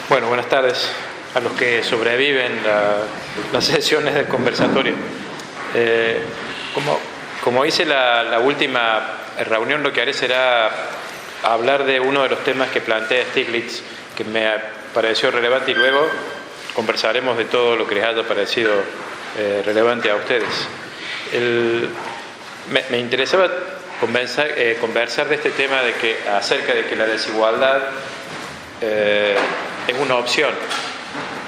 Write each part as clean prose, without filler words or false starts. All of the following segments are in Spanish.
Bueno, buenas tardes a los que sobreviven las sesiones de conversatorio. Eh, como hice la última reunión, lo que haré será hablar de uno de los temas que plantea Stiglitz, que me pareció relevante, y luego conversaremos de todo lo que les haya parecido relevante a ustedes. Me interesaba conversar de este tema acerca de que la desigualdad es una opción,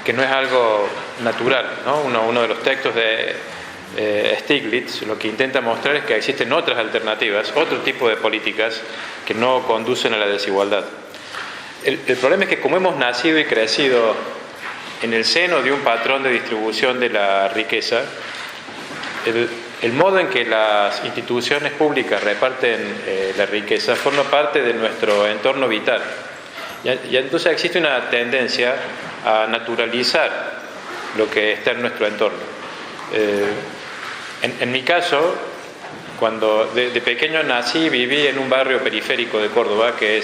que no es algo natural, ¿no? Uno de los textos de Stiglitz lo que intenta mostrar es que existen otras alternativas, otro tipo de políticas que no conducen a la desigualdad. El problema es que como hemos nacido y crecido en el seno de un patrón de distribución de la riqueza, el modo en que las instituciones públicas reparten la riqueza forma parte de nuestro entorno vital. Y entonces existe una tendencia a naturalizar lo que está en nuestro entorno. En mi caso, cuando de pequeño nací y viví en un barrio periférico de Córdoba, que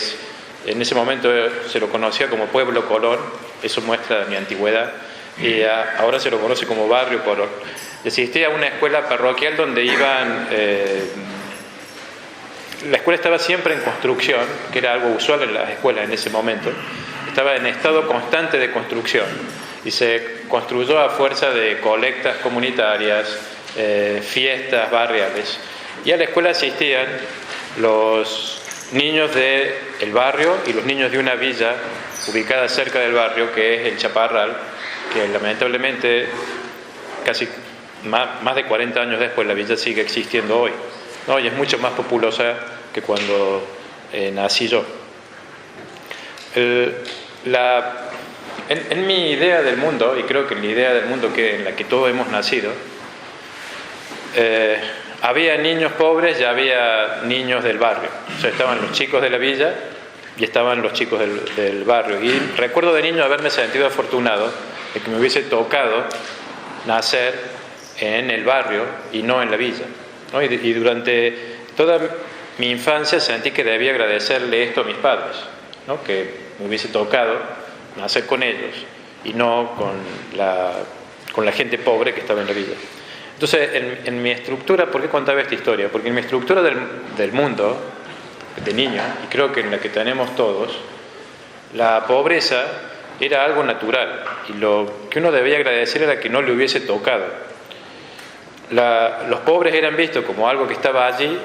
en ese momento se lo conocía como Pueblo Colón, eso muestra mi antigüedad, y ahora se lo conoce como Barrio Colón. Asistí a una escuela parroquial donde iban... La escuela estaba siempre en construcción, que era algo usual en las escuelas en ese momento. Estaba en estado constante de construcción y se construyó a fuerza de colectas comunitarias, fiestas barriales. Y a la escuela asistían los niños del barrio y los niños de una villa ubicada cerca del barrio, que es el Chaparral, que lamentablemente casi más de 40 años después la villa sigue existiendo hoy, ¿no? Y es mucho más populosa que cuando nací yo. En mi idea del mundo, y creo que en la idea del mundo en la que todos hemos nacido, había niños pobres y había niños del barrio. O sea, estaban los chicos de la villa y estaban los chicos del barrio. Y recuerdo de niño haberme sentido afortunado de que me hubiese tocado nacer en el barrio y no en la villa, ¿no? Y durante toda mi infancia sentí que debía agradecerle esto a mis padres, ¿no? Que me hubiese tocado nacer con ellos y no con la gente pobre que estaba en la villa. Entonces, en mi estructura, ¿por qué contaba esta historia? Porque en mi estructura del mundo, de niño, y creo que en la que tenemos todos, la pobreza era algo natural, y lo que uno debía agradecer era que no le hubiese tocado. Los pobres eran vistos como algo que estaba allí,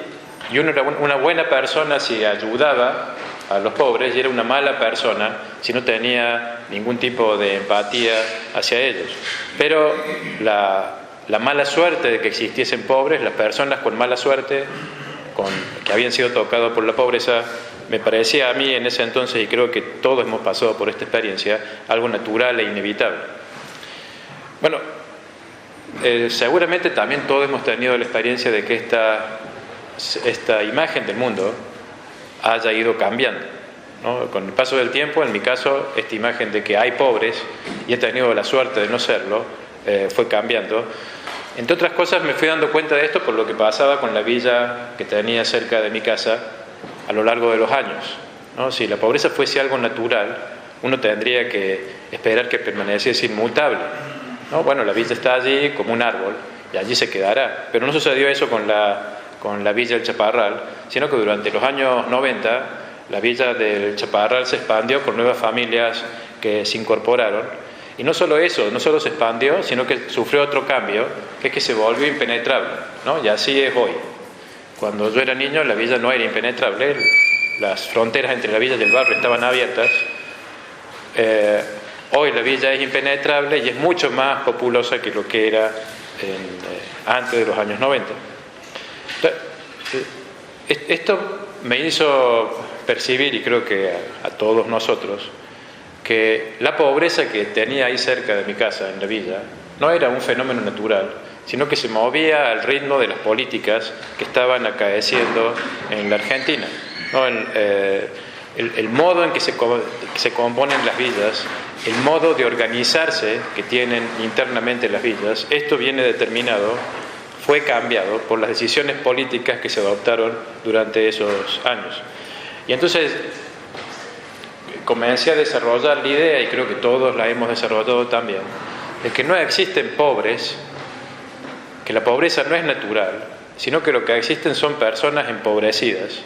y uno era una buena persona si ayudaba a los pobres, y era una mala persona si no tenía ningún tipo de empatía hacia ellos. Pero la mala suerte de que existiesen pobres, las personas con mala suerte, que habían sido tocados por la pobreza, me parecía a mí en ese entonces, y creo que todos hemos pasado por esta experiencia, algo natural e inevitable. Bueno, seguramente también todos hemos tenido la experiencia de que esta imagen del mundo haya ido cambiando, ¿no? Con el paso del tiempo, en mi caso, esta imagen de que hay pobres, y he tenido la suerte de no serlo, fue cambiando. Entre otras cosas, me fui dando cuenta de esto por lo que pasaba con la villa que tenía cerca de mi casa a lo largo de los años, ¿no? Si la pobreza fuese algo natural, uno tendría que esperar que permaneciese inmutable, ¿no? Bueno, la villa está allí como un árbol y allí se quedará, pero no sucedió eso con la villa del Chaparral, sino que durante los años 90 la villa del Chaparral se expandió con nuevas familias que se incorporaron. Y no solo eso, no solo se expandió, sino que sufrió otro cambio, que es que se volvió impenetrable, ¿no? Y así es hoy. Cuando yo era niño, la villa no era impenetrable, las fronteras entre la villa y el barrio estaban abiertas. Hoy la villa es impenetrable y es mucho más populosa que lo que era antes de los años 90. Esto me hizo percibir, y creo que a todos nosotros, que la pobreza que tenía ahí cerca de mi casa, en la villa, no era un fenómeno natural, sino que se movía al ritmo de las políticas que estaban acaeciendo en la Argentina, ¿no? El modo en que se componen las villas, el modo de organizarse que tienen internamente las villas, esto viene determinado, fue cambiado por las decisiones políticas que se adoptaron durante esos años. Y entonces, comencé a desarrollar la idea, y creo que todos la hemos desarrollado también, de que no existen pobres, que la pobreza no es natural, sino que lo que existen son personas empobrecidas.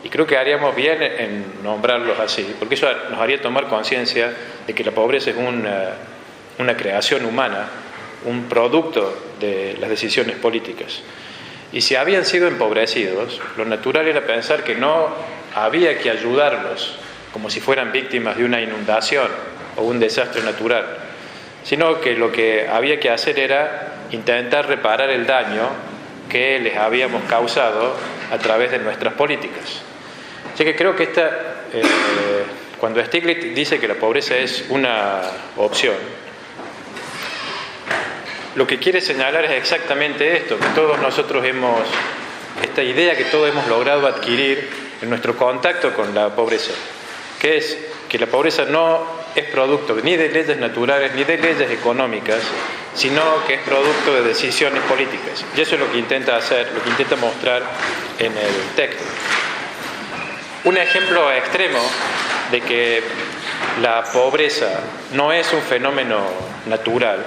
Y creo que haríamos bien en nombrarlos así, porque eso nos haría tomar conciencia de que la pobreza es una creación humana, un producto de las decisiones políticas. Y si habían sido empobrecidos, lo natural era pensar que no había que ayudarlos como si fueran víctimas de una inundación o un desastre natural, sino que lo que había que hacer era intentar reparar el daño que les habíamos causado a través de nuestras políticas. Así que creo que cuando Stiglitz dice que la pobreza es una opción, lo que quiere señalar es exactamente esto, que todos nosotros esta idea que todos hemos logrado adquirir en nuestro contacto con la pobreza, que es que la pobreza no es producto ni de leyes naturales ni de leyes económicas, sino que es producto de decisiones políticas. Y eso es lo que intenta hacer, lo que intenta mostrar en el texto. Un ejemplo extremo de que la pobreza no es un fenómeno natural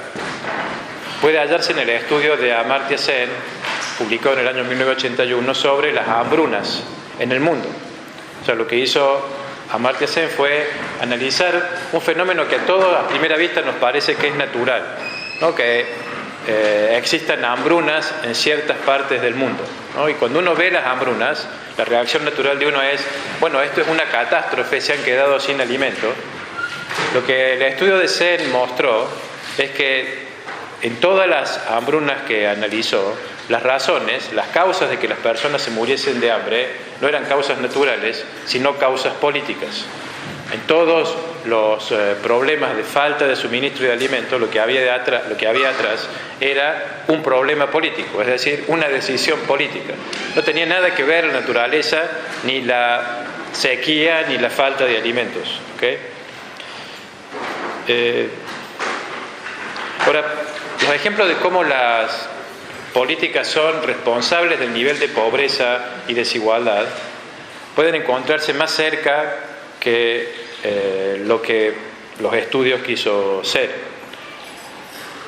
puede hallarse en el estudio de Amartya Sen, publicado en el año 1981, sobre las hambrunas en el mundo. O sea, lo que hizo Amartya Sen fue analizar un fenómeno que a todos a primera vista nos parece que es natural, ¿no? Que existan hambrunas en ciertas partes del mundo, ¿no? Y cuando uno ve las hambrunas, la reacción natural de uno es, bueno, esto es una catástrofe, se han quedado sin alimento. Lo que el estudio de Sen mostró es que en todas las hambrunas que analizó, las razones, las causas de que las personas se muriesen de hambre no eran causas naturales, sino causas políticas. En todos los problemas de falta de suministro de alimentos, lo que había atrás era un problema político, es decir, una decisión política. No tenía nada que ver la naturaleza, ni la sequía, ni la falta de alimentos. ¿Okay? Ahora, los ejemplos de cómo las políticas son responsables del nivel de pobreza y desigualdad pueden encontrarse más cerca que lo que los estudios quiso ser.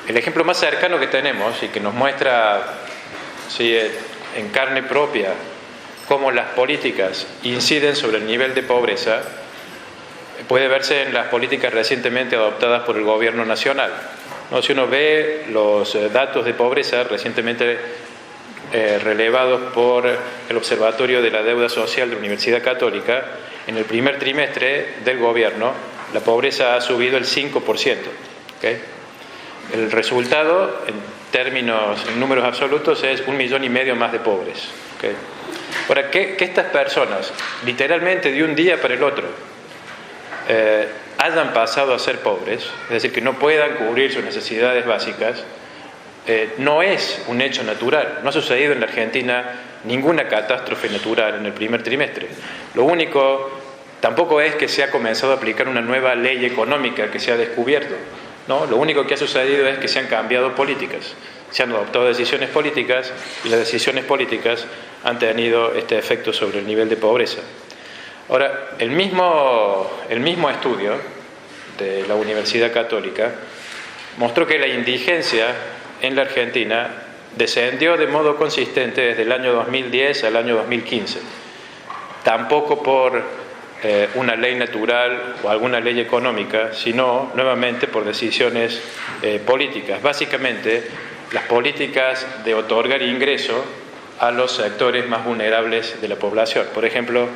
El ejemplo más cercano que tenemos y que nos muestra en carne propia cómo las políticas inciden sobre el nivel de pobreza puede verse en las políticas recientemente adoptadas por el gobierno nacional. ¿No? Si uno ve los datos de pobreza recientemente relevados por el Observatorio de la Deuda Social de la Universidad Católica, en el primer trimestre del gobierno la pobreza ha subido el 5%. ¿Okay? El resultado, en números absolutos, es 1,5 millones más de pobres. ¿Okay? Ahora, que estas personas, literalmente de un día para el otro, hayan pasado a ser pobres, es decir, que no puedan cubrir sus necesidades básicas, no es un hecho natural. No ha sucedido en la Argentina ninguna catástrofe natural en el primer trimestre. Lo único, tampoco es que se ha comenzado a aplicar una nueva ley económica que se ha descubierto, ¿no? Lo único que ha sucedido es que se han cambiado políticas, se han adoptado decisiones políticas y las decisiones políticas han tenido este efecto sobre el nivel de pobreza. Ahora, el mismo estudio de la Universidad Católica mostró que la indigencia en la Argentina descendió de modo consistente desde el año 2010 al año 2015. Tampoco por una ley natural o alguna ley económica, sino nuevamente por decisiones políticas. Básicamente, las políticas de otorgar ingreso a los sectores más vulnerables de la población. Por ejemplo,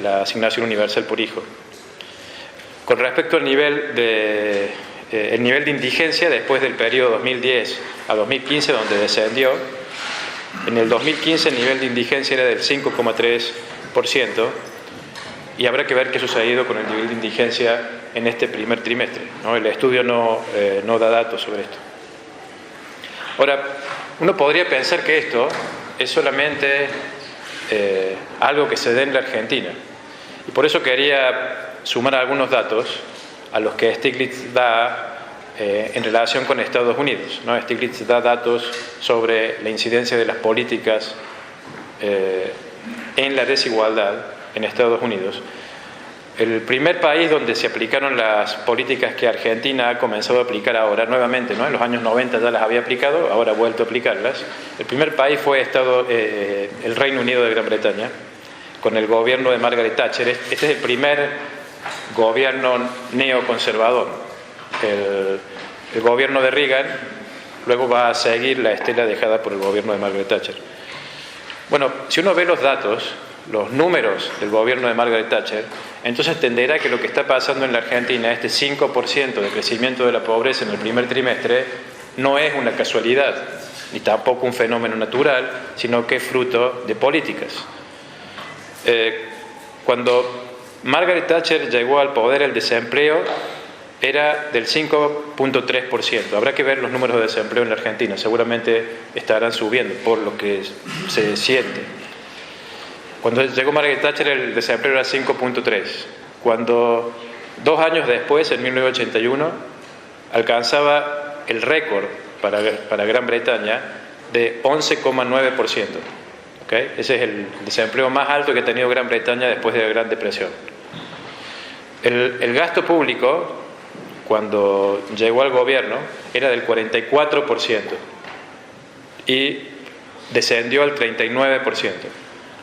la asignación universal por hijo. Con respecto al nivel de indigencia después del periodo 2010 a 2015, donde descendió, en el 2015 el nivel de indigencia era del 5,3%, y habrá que ver qué ha sucedido con el nivel de indigencia en este primer trimestre, ¿no? El estudio no da datos sobre esto. Ahora, uno podría pensar que esto es solamente algo que se da en la Argentina, y por eso quería sumar algunos datos a los que Stiglitz da en relación con Estados Unidos, ¿no? Stiglitz da datos sobre la incidencia de las políticas en la desigualdad en Estados Unidos. El primer país donde se aplicaron las políticas que Argentina ha comenzado a aplicar ahora, nuevamente, ¿no? En los años 90 ya las había aplicado, ahora ha vuelto a aplicarlas. El primer país fue el Reino Unido de Gran Bretaña, con el gobierno de Margaret Thatcher. Este es el primer gobierno neoconservador. El gobierno de Reagan luego va a seguir la estela dejada por el gobierno de Margaret Thatcher. Bueno, si uno ve los datos, los números del gobierno de Margaret Thatcher, entonces entenderá que lo que está pasando en la Argentina, este 5% de crecimiento de la pobreza en el primer trimestre, no es una casualidad, ni tampoco un fenómeno natural, sino que es fruto de políticas. Cuando Margaret Thatcher llegó al poder, el desempleo era del 5.3%. Habrá que ver los números de desempleo en la Argentina, seguramente estarán subiendo por lo que se siente. Cuando llegó Margaret Thatcher el desempleo era 5.3. Cuando 2 años después, en 1981, alcanzaba el récord para Gran Bretaña de 11,9%. ¿Okay? Ese es el desempleo más alto que ha tenido Gran Bretaña después de la Gran Depresión. El gasto público, cuando llegó al gobierno, era del 44% y descendió al 39%.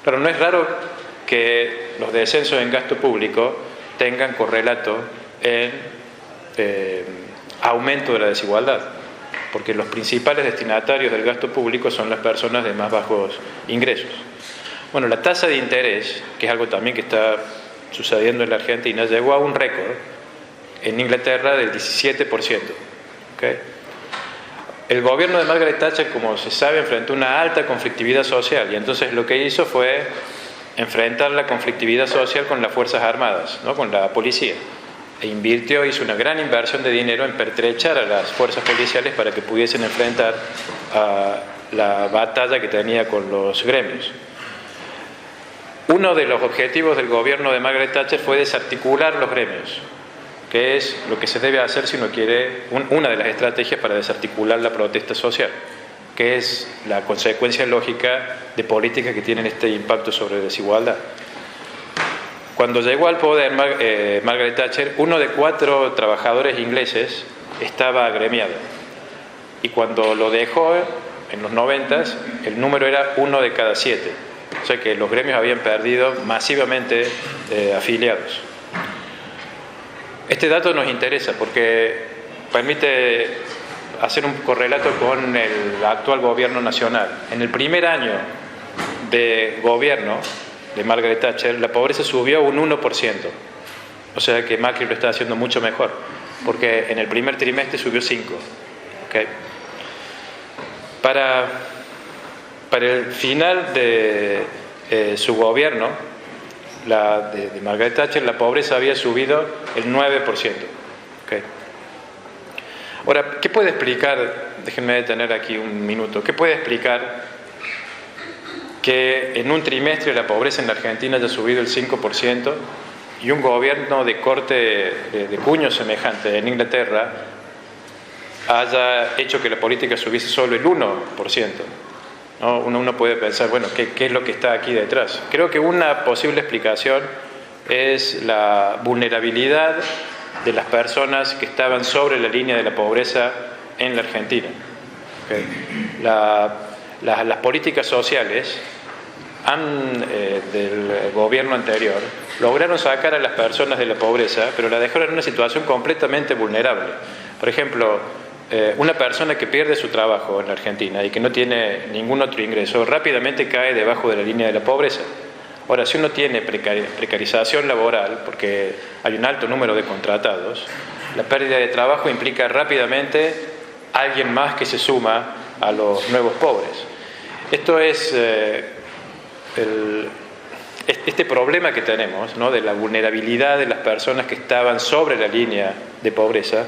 Pero no es raro que los descensos en gasto público tengan correlato en aumento de la desigualdad, porque los principales destinatarios del gasto público son las personas de más bajos ingresos. Bueno, la tasa de interés, que es algo también que está sucediendo en la Argentina, llegó a un récord en Inglaterra del 17%. ¿Okay? El gobierno de Margaret Thatcher, como se sabe, enfrentó una alta conflictividad social y entonces lo que hizo fue enfrentar la conflictividad social con las Fuerzas Armadas, ¿no? Con la policía. Hizo una gran inversión de dinero en pertrechar a las fuerzas policiales para que pudiesen enfrentar a la batalla que tenía con los gremios. Uno de los objetivos del gobierno de Margaret Thatcher fue desarticular los gremios, que es lo que se debe hacer si uno quiere, una de las estrategias para desarticular la protesta social, que es la consecuencia lógica de políticas que tienen este impacto sobre la desigualdad. Cuando llegó al poder Margaret Thatcher, 1 de 4 trabajadores ingleses estaba agremiado, y cuando lo dejó en los 90, el número era 1 de cada 7, o sea que los gremios habían perdido masivamente afiliados. Este dato nos interesa porque permite hacer un correlato con el actual gobierno nacional. En el primer año de gobierno de Margaret Thatcher, la pobreza subió un 1%. O sea que Macri lo está haciendo mucho mejor, porque en el primer trimestre subió 5%. ¿Okay? Para el final de su gobierno, de Margaret Thatcher, la pobreza había subido el 9%. ¿Okay? Ahora, ¿qué puede explicar? Déjenme detener aquí un minuto. ¿Qué puede explicar que en un trimestre la pobreza en la Argentina haya subido el 5% y un gobierno de corte de cuño semejante en Inglaterra haya hecho que la política subiese solo el 1%? ¿No? Uno puede pensar, bueno, ¿qué es lo que está aquí detrás? Creo que una posible explicación es la vulnerabilidad de las personas que estaban sobre la línea de la pobreza en la Argentina. ¿Okay? Las políticas sociales del gobierno anterior lograron sacar a las personas de la pobreza, pero la dejaron en una situación completamente vulnerable. Por ejemplo, una persona que pierde su trabajo en la Argentina y que no tiene ningún otro ingreso rápidamente cae debajo de la línea de la pobreza. Ahora, si uno tiene precarización laboral, porque hay un alto número de contratados, la pérdida de trabajo implica rápidamente a alguien más que se suma a los nuevos pobres. Esto es este problema que tenemos, ¿no?, de la vulnerabilidad de las personas que estaban sobre la línea de pobreza.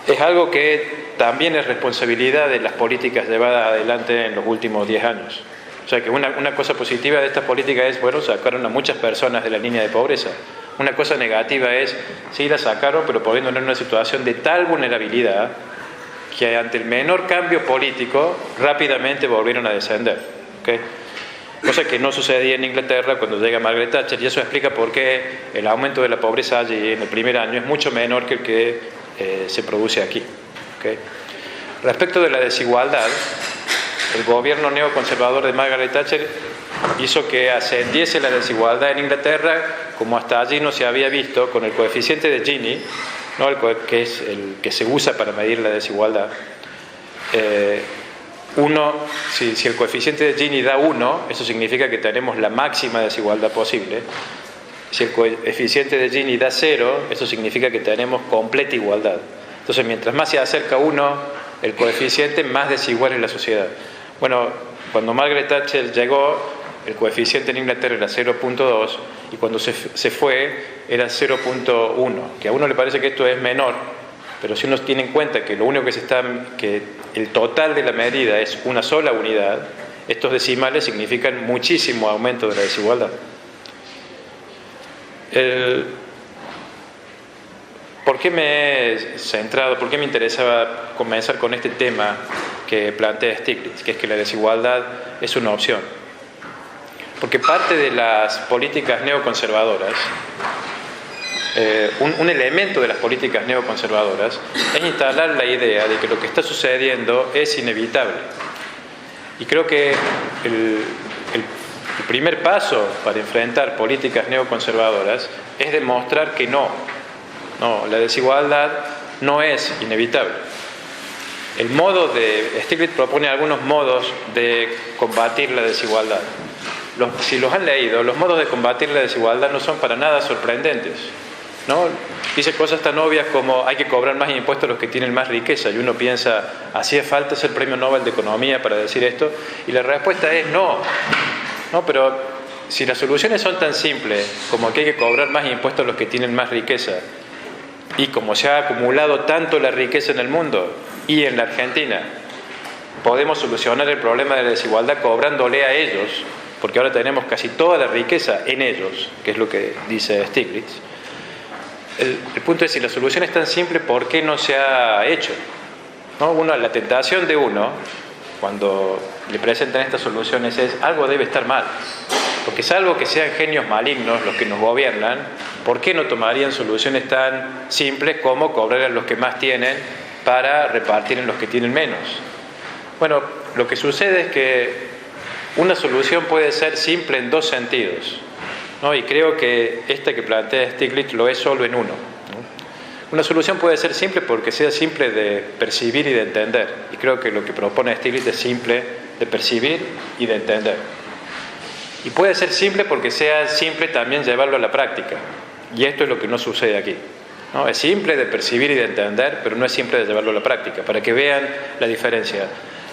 Es algo que también es responsabilidad de las políticas llevadas adelante en los últimos 10 años. O sea que una cosa positiva de esta política es, bueno, sacaron a muchas personas de la línea de pobreza. Una cosa negativa es, sí, la sacaron, pero poniéndonos en una situación de tal vulnerabilidad que ante el menor cambio político rápidamente volvieron a descender. ¿Okay? cosa que no sucedía en Inglaterra cuando llega Margaret Thatcher, y eso explica por qué el aumento de la pobreza allí en el primer año es mucho menor que el que se produce aquí. ¿Okay? Respecto de la desigualdad, el gobierno neoconservador de Margaret Thatcher hizo que ascendiese la desigualdad en Inglaterra como hasta allí no se había visto, con el coeficiente de Gini, ¿no? Que es el que se usa para medir la desigualdad. Si el coeficiente de Gini da 1, eso significa que tenemos la máxima desigualdad posible. Si el coeficiente de Gini da 0, eso significa que tenemos completa igualdad. Entonces, mientras más se acerca 1, el coeficiente, más desigual es la sociedad. Bueno, cuando Margaret Thatcher llegó, el coeficiente en Inglaterra era 0.2 y cuando se fue era 0.1, que a uno le parece que esto es menor, pero si uno tiene en cuenta que lo único que el total de la medida es una sola unidad, estos decimales significan muchísimo aumento de la desigualdad. ¿Por qué me he centrado, por qué me interesaba comenzar con este tema que plantea Stiglitz, que es que la desigualdad es una opción? Porque parte de las políticas neoconservadoras, un elemento de las políticas neoconservadoras es instalar la idea de que lo que está sucediendo es inevitable. Y creo que el primer paso para enfrentar políticas neoconservadoras es demostrar que no, la desigualdad no es inevitable. Stiglitz propone algunos modos de combatir la desigualdad. Si los han leído, los modos de combatir la desigualdad no son para nada sorprendentes, ¿no? Dice cosas tan obvias como hay que cobrar más impuestos a los que tienen más riqueza, y uno piensa, ¿hacía falta ser premio Nobel de Economía para decir esto? Y la respuesta es no, pero si las soluciones son tan simples como que hay que cobrar más impuestos a los que tienen más riqueza, y como se ha acumulado tanto la riqueza en el mundo y en la Argentina, podemos solucionar el problema de la desigualdad cobrándole a ellos, porque ahora tenemos casi toda la riqueza en ellos, que es lo que dice Stiglitz. El punto es, si la solución es tan simple, ¿por qué no se ha hecho? La tentación de uno, cuando le presentan estas soluciones, es algo debe estar mal. Porque salvo que sean genios malignos los que nos gobiernan, ¿por qué no tomarían soluciones tan simples como cobrar a los que más tienen para repartir en los que tienen menos? Bueno, lo que sucede es que una solución puede ser simple en dos sentidos, ¿no? Y creo que esta que plantea Stiglitz lo es solo en uno, ¿no? Una solución puede ser simple porque sea simple de percibir y de entender, y creo que lo que propone Stiglitz es simple de percibir y de entender. Y puede ser simple porque sea simple también llevarlo a la práctica, y esto es lo que no sucede aquí, ¿no? Es simple de percibir y de entender, pero no es simple de llevarlo a la práctica, para que vean la diferencia.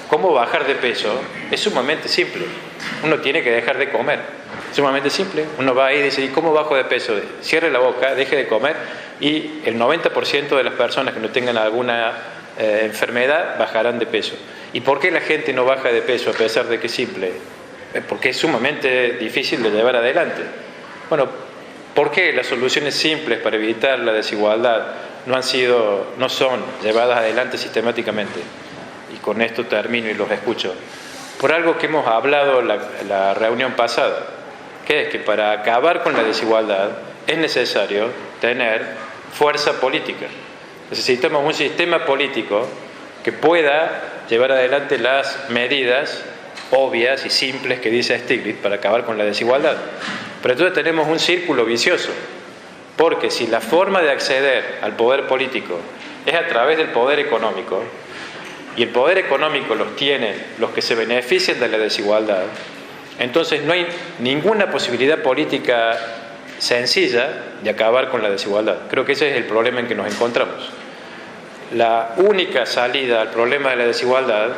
¿Cómo bajar de peso? Es sumamente simple. Uno tiene que dejar de comer. Es sumamente simple. Uno va ahí y dice, ¿y cómo bajo de peso? Cierre la boca, deje de comer, y el 90% de las personas que no tengan alguna enfermedad bajarán de peso. ¿Y por qué la gente no baja de peso a pesar de que es simple? Porque es sumamente difícil de llevar adelante. Bueno, ¿por qué las soluciones simples para evitar la desigualdad no son llevadas adelante sistemáticamente? Y con esto termino y los escucho. Por algo que hemos hablado la reunión pasada, que es que para acabar con la desigualdad es necesario tener fuerza política. Necesitamos un sistema político que pueda llevar adelante las medidas obvias y simples que dice Stiglitz para acabar con la desigualdad. Pero entonces tenemos un círculo vicioso, porque si la forma de acceder al poder político es a través del poder económico, y el poder económico los tienen los que se benefician de la desigualdad, entonces no hay ninguna posibilidad política sencilla de acabar con la desigualdad. Creo que ese es el problema en que nos encontramos. La única salida al problema de la desigualdad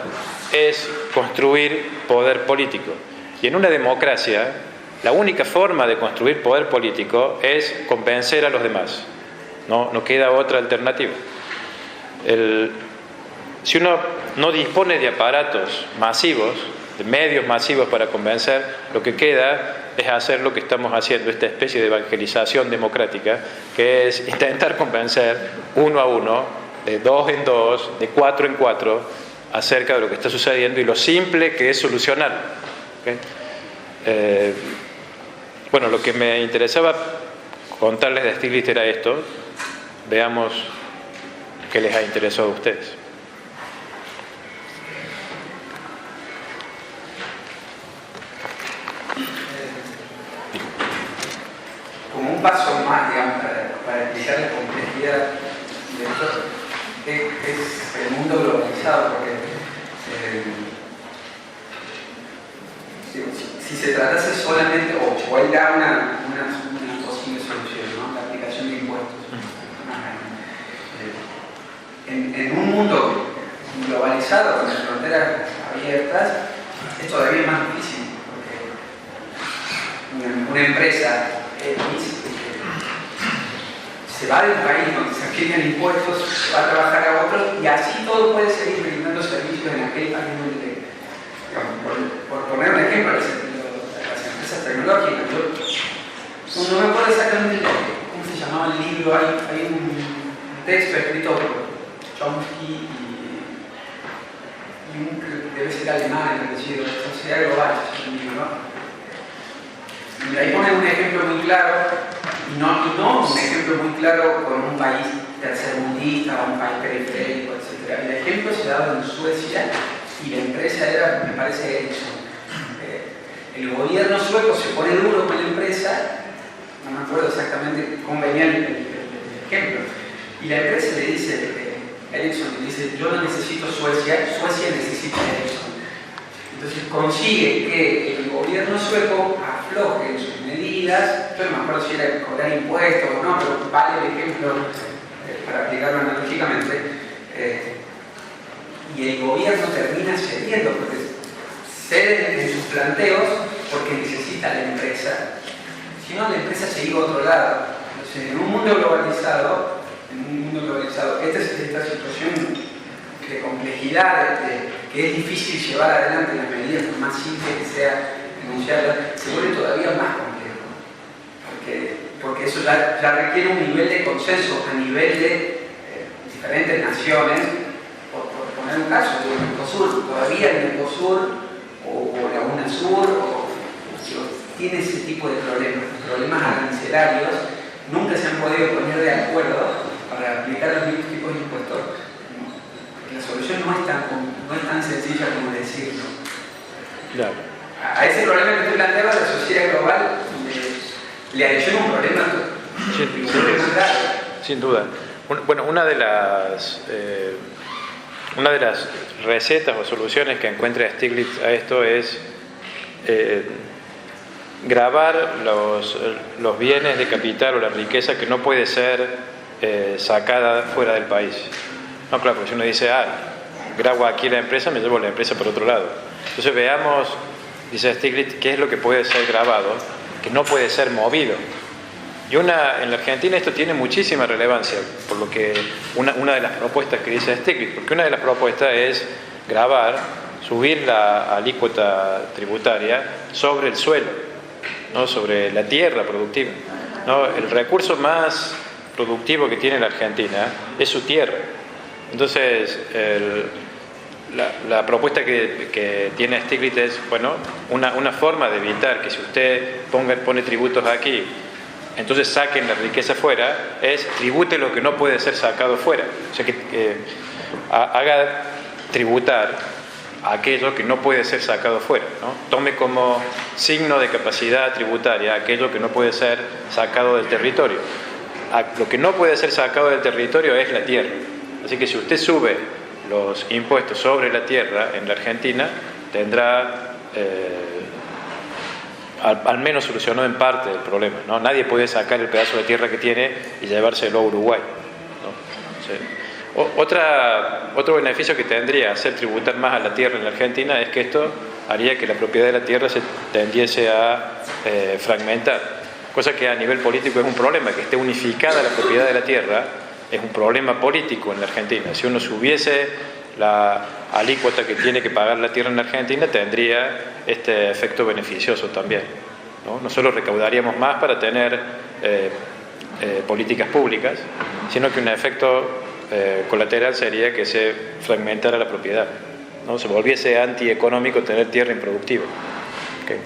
es construir poder político. Y en una democracia, la única forma de construir poder político es convencer a los demás. No queda otra alternativa. Si uno no dispone de aparatos masivos, de medios masivos para convencer, lo que queda es hacer lo que estamos haciendo, esta especie de evangelización democrática, que es intentar convencer uno a uno, de dos en dos, de cuatro en cuatro, acerca de lo que está sucediendo y lo simple que es solucionar. ¿Okay? Bueno, lo que me interesaba contarles de Stiglitz era esto. Veamos qué les ha interesado a ustedes. Como un paso más, digamos, para explicar la complejidad de esto, es el mundo globalizado, porque si se tratase solamente, o él da una posible solución, ¿no? La aplicación de impuestos. En un mundo globalizado, con las fronteras abiertas, es todavía más difícil, porque una empresa se va del país donde se aplican impuestos, se va a trabajar a otro, y así todo puede seguir brindando servicios en aquel país donde, por poner un ejemplo, las empresas tecnológicas. No me acuerdo exactamente cómo se llamaba el libro, hay un texto escrito por Chomsky y debe ser alemán, el apellido, Sociedad Global, es un libro, ¿no? Y ahí ponen un ejemplo muy claro, y no un ejemplo muy claro con un país tercermundista, un país periférico, etc. El ejemplo se daba en Suecia y la empresa era, me parece, Ericsson. El gobierno sueco se pone duro con la empresa, no me acuerdo exactamente cómo venía el ejemplo, y la empresa le dice, Ericsson le dice, yo no necesito Suecia, Suecia necesita Ericsson. Entonces consigue que el gobierno sueco afloje en sus medidas, yo no me acuerdo si era cobrar impuestos o no, pero vale el ejemplo para aplicarlo analógicamente, y el gobierno termina cediendo, porque ceden en sus planteos porque necesita la empresa, si no la empresa se iba a otro lado. Entonces, en un mundo globalizado, esta situación de complejidad, que es difícil llevar adelante las medidas por más simple que sea enunciarlas, se vuelve todavía más complejo, porque eso ya requiere un nivel de consenso a nivel de diferentes naciones. Por poner un caso, el Mercosur, todavía el Mercosur o la UNASUR tiene ese tipo de problemas arancelarios, nunca se han podido poner de acuerdo para aplicar los mismos tipos de impuestos. La solución no es tan sencilla como decirlo. Claro. A ese problema que tú planteabas, la sociedad global le adiciona un problema. Sin duda. Bueno, una de las recetas o soluciones que encuentra Stiglitz a esto es grabar los bienes de capital o la riqueza que no puede ser sacada fuera del país. No, claro, porque si uno dice, grabo aquí la empresa, me llevo la empresa por otro lado. Entonces veamos, dice Stiglitz, qué es lo que puede ser grabado, que no puede ser movido. Y en la Argentina esto tiene muchísima relevancia, por lo que una de las propuestas que dice Stiglitz, porque una de las propuestas es subir la alícuota tributaria sobre el suelo, ¿no? Sobre la tierra productiva, ¿no? El recurso más productivo que tiene la Argentina es su tierra. Entonces, la propuesta que tiene Stiglitz es, bueno, una forma de evitar que si usted pone tributos aquí, entonces saquen la riqueza fuera, es tribute lo que no puede ser sacado fuera. O sea, que haga tributar aquello que no puede ser sacado fuera, ¿no? Tome como signo de capacidad tributaria aquello que no puede ser sacado del territorio. Lo que no puede ser sacado del territorio es la tierra. Así que si usted sube los impuestos sobre la tierra en la Argentina, tendrá al menos solucionado en parte el problema, ¿no? Nadie puede sacar el pedazo de tierra que tiene y llevárselo a Uruguay, ¿no? Sí. Otro beneficio que tendría hacer tributar más a la tierra en la Argentina es que esto haría que la propiedad de la tierra se tendiese a fragmentar, cosa que a nivel político es un problema. Que esté unificada la propiedad de la tierra es un problema político en la Argentina. Si uno subiese la alícuota que tiene que pagar la tierra en la Argentina, tendría este efecto beneficioso también, ¿no? No solo recaudaríamos más para tener políticas públicas, sino que un efecto colateral sería que se fragmentara la propiedad, ¿no? Se volviese antieconómico tener tierra improductiva. Okay.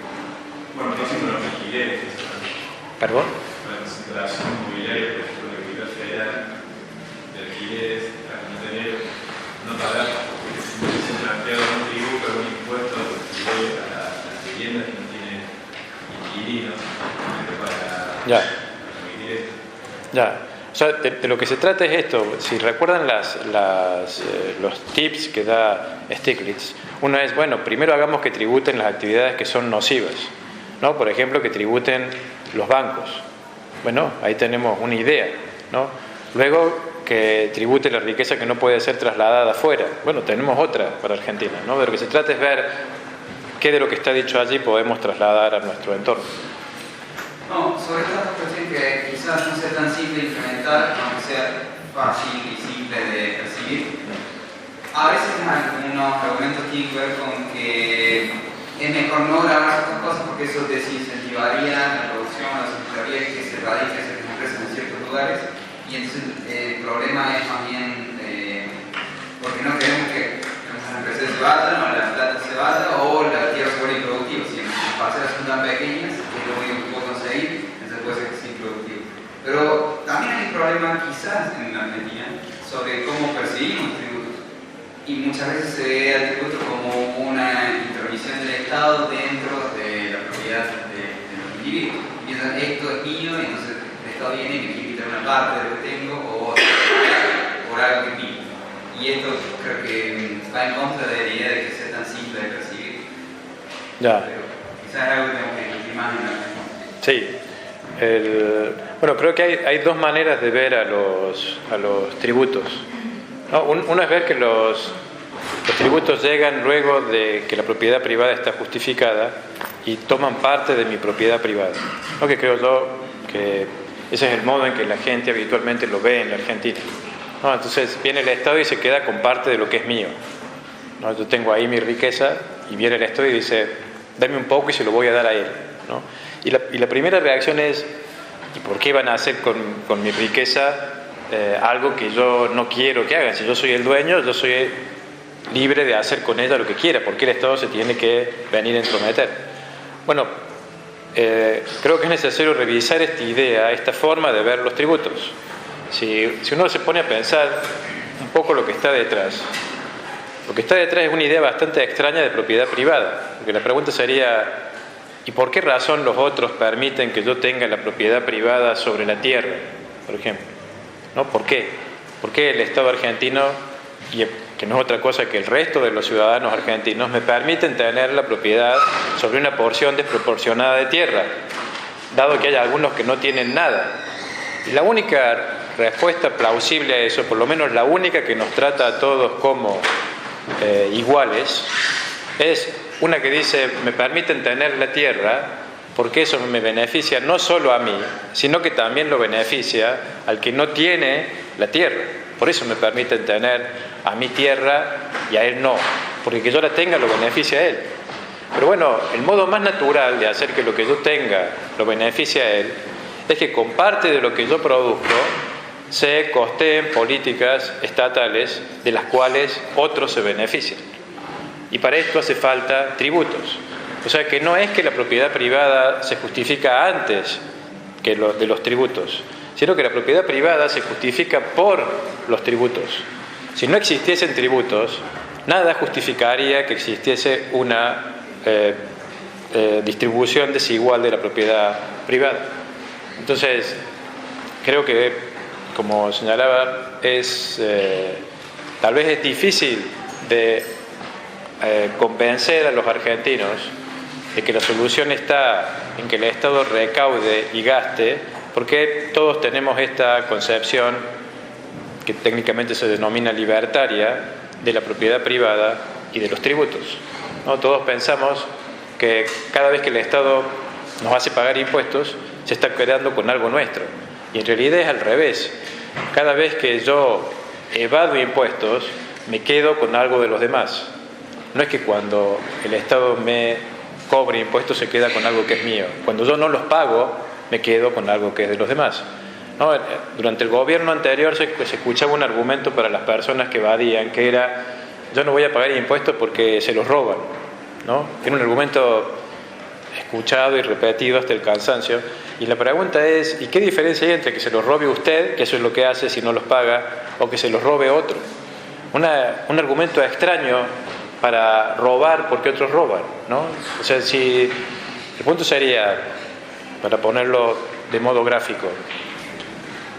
Bueno, no siendo los alquileres. ¿Perdón? La concentración inmobiliaria, por ejemplo, de capital federal, de alquileres, no pagar, porque se plantea un tributo, un impuesto a las viviendas que no tienen inquilinos, para permitir esto. Ya. O sea, de lo que se trata es esto. Si recuerdan los tips que da Stiglitz, uno es, bueno, primero hagamos que tributen las actividades que son nocivas, ¿no? Por ejemplo, que tributen los bancos. Bueno, ahí tenemos una idea, ¿no? Luego, que tribute la riqueza que no puede ser trasladada afuera. Bueno, tenemos otra para Argentina, ¿no? De lo que se trata es ver qué de lo que está dicho allí podemos trasladar a nuestro entorno. No, sobre todo esta cuestión que quizás no sea tan simple de implementar, aunque sea fácil y simple de percibir. A veces algunos argumentos tienen que ver con que es mejor no grabar estas cosas porque eso desincentivaría la producción, la incentivaría que se radiquen esas empresas en ciertos lugares, y entonces el problema es más bien porque no queremos que las empresas se vayan o la plata se vaya o la tierra se vuelva improductiva. Si las parcelas son tan pequeñas, es lo único que puedo conseguir, entonces puede ser que sea improductivo. Pero también hay un problema quizás en Argentina sobre cómo percibimos tributos, y muchas veces se ve al tributo como una intervención del Estado dentro de la propiedad de los individuos. Piensan, esto es mío, y entonces el Estado viene y me quiere quitar una parte de lo que tengo o por algo que es mío. Y esto creo que va en contra de la idea de que sea tan simple de percibir. Ya. Pero quizás es algo que tenemos que discutir más en la respuesta. Sí. Bueno, creo que hay dos maneras de ver a los tributos, ¿no? Una es ver que los tributos llegan luego de que la propiedad privada está justificada y toman parte de mi propiedad privada, ¿no? Que creo yo que ese es el modo en que la gente habitualmente lo ve en la Argentina, ¿no? Entonces viene el Estado y se queda con parte de lo que es mío, ¿no? Yo tengo ahí mi riqueza y viene el Estado y dice, dame un poco y se lo voy a dar a él, ¿no? Y la primera reacción es, ¿y por qué van a hacer con mi riqueza algo que yo no quiero que hagan? Si yo soy el dueño, yo soy libre de hacer con ella lo que quiera. ¿Por qué el Estado se tiene que venir a entrometer? Bueno, creo que es necesario revisar esta idea, esta forma de ver los tributos. Si uno se pone a pensar un poco lo que está detrás es una idea bastante extraña de propiedad privada, porque la pregunta sería, ¿y por qué razón los otros permiten que yo tenga la propiedad privada sobre la tierra, por ejemplo? ¿No? ¿Por qué? ¿Por qué el Estado argentino, y que no es otra cosa que el resto de los ciudadanos argentinos, me permiten tener la propiedad sobre una porción desproporcionada de tierra, dado que hay algunos que no tienen nada? Y la única respuesta plausible a eso, por lo menos la única que nos trata a todos como iguales, es una que dice, me permiten tener la tierra porque eso me beneficia no solo a mí, sino que también lo beneficia al que no tiene la tierra. Por eso me permiten tener a mi tierra y a él no, porque que yo la tenga lo beneficia a él. Pero bueno, el modo más natural de hacer que lo que yo tenga lo beneficie a él es que con parte de lo que yo produzco se costeen políticas estatales de las cuales otros se benefician. Y para esto hace falta tributos. O sea que no es que la propiedad privada se justifica antes que de los tributos, sino que la propiedad privada se justifica por los tributos. Si no existiesen tributos, nada justificaría que existiese una distribución desigual de la propiedad privada. Entonces, creo que, como señalaba, tal vez es difícil de convencer a los argentinos de que la solución está en que el Estado recaude y gaste, porque todos tenemos esta concepción que técnicamente se denomina libertaria de la propiedad privada y de los tributos, ¿no? Todos pensamos que cada vez que el Estado nos hace pagar impuestos se está quedando con algo nuestro, y en realidad es al revés. Cada vez que yo evado impuestos me quedo con algo de los demás. No es que cuando el Estado me cobre impuestos se queda con algo que es mío. Cuando yo no los pago, me quedo con algo que es de los demás, ¿no? Durante el gobierno anterior se escuchaba un argumento para las personas que evadían, que era, yo no voy a pagar impuestos porque se los roban, ¿no? Era un argumento escuchado y repetido hasta el cansancio. Y la pregunta es, ¿y qué diferencia hay entre que se los robe usted, que eso es lo que hace si no los paga, o que se los robe otro? Un argumento extraño para robar porque otros roban, ¿no? O sea, si el punto sería, para ponerlo de modo gráfico,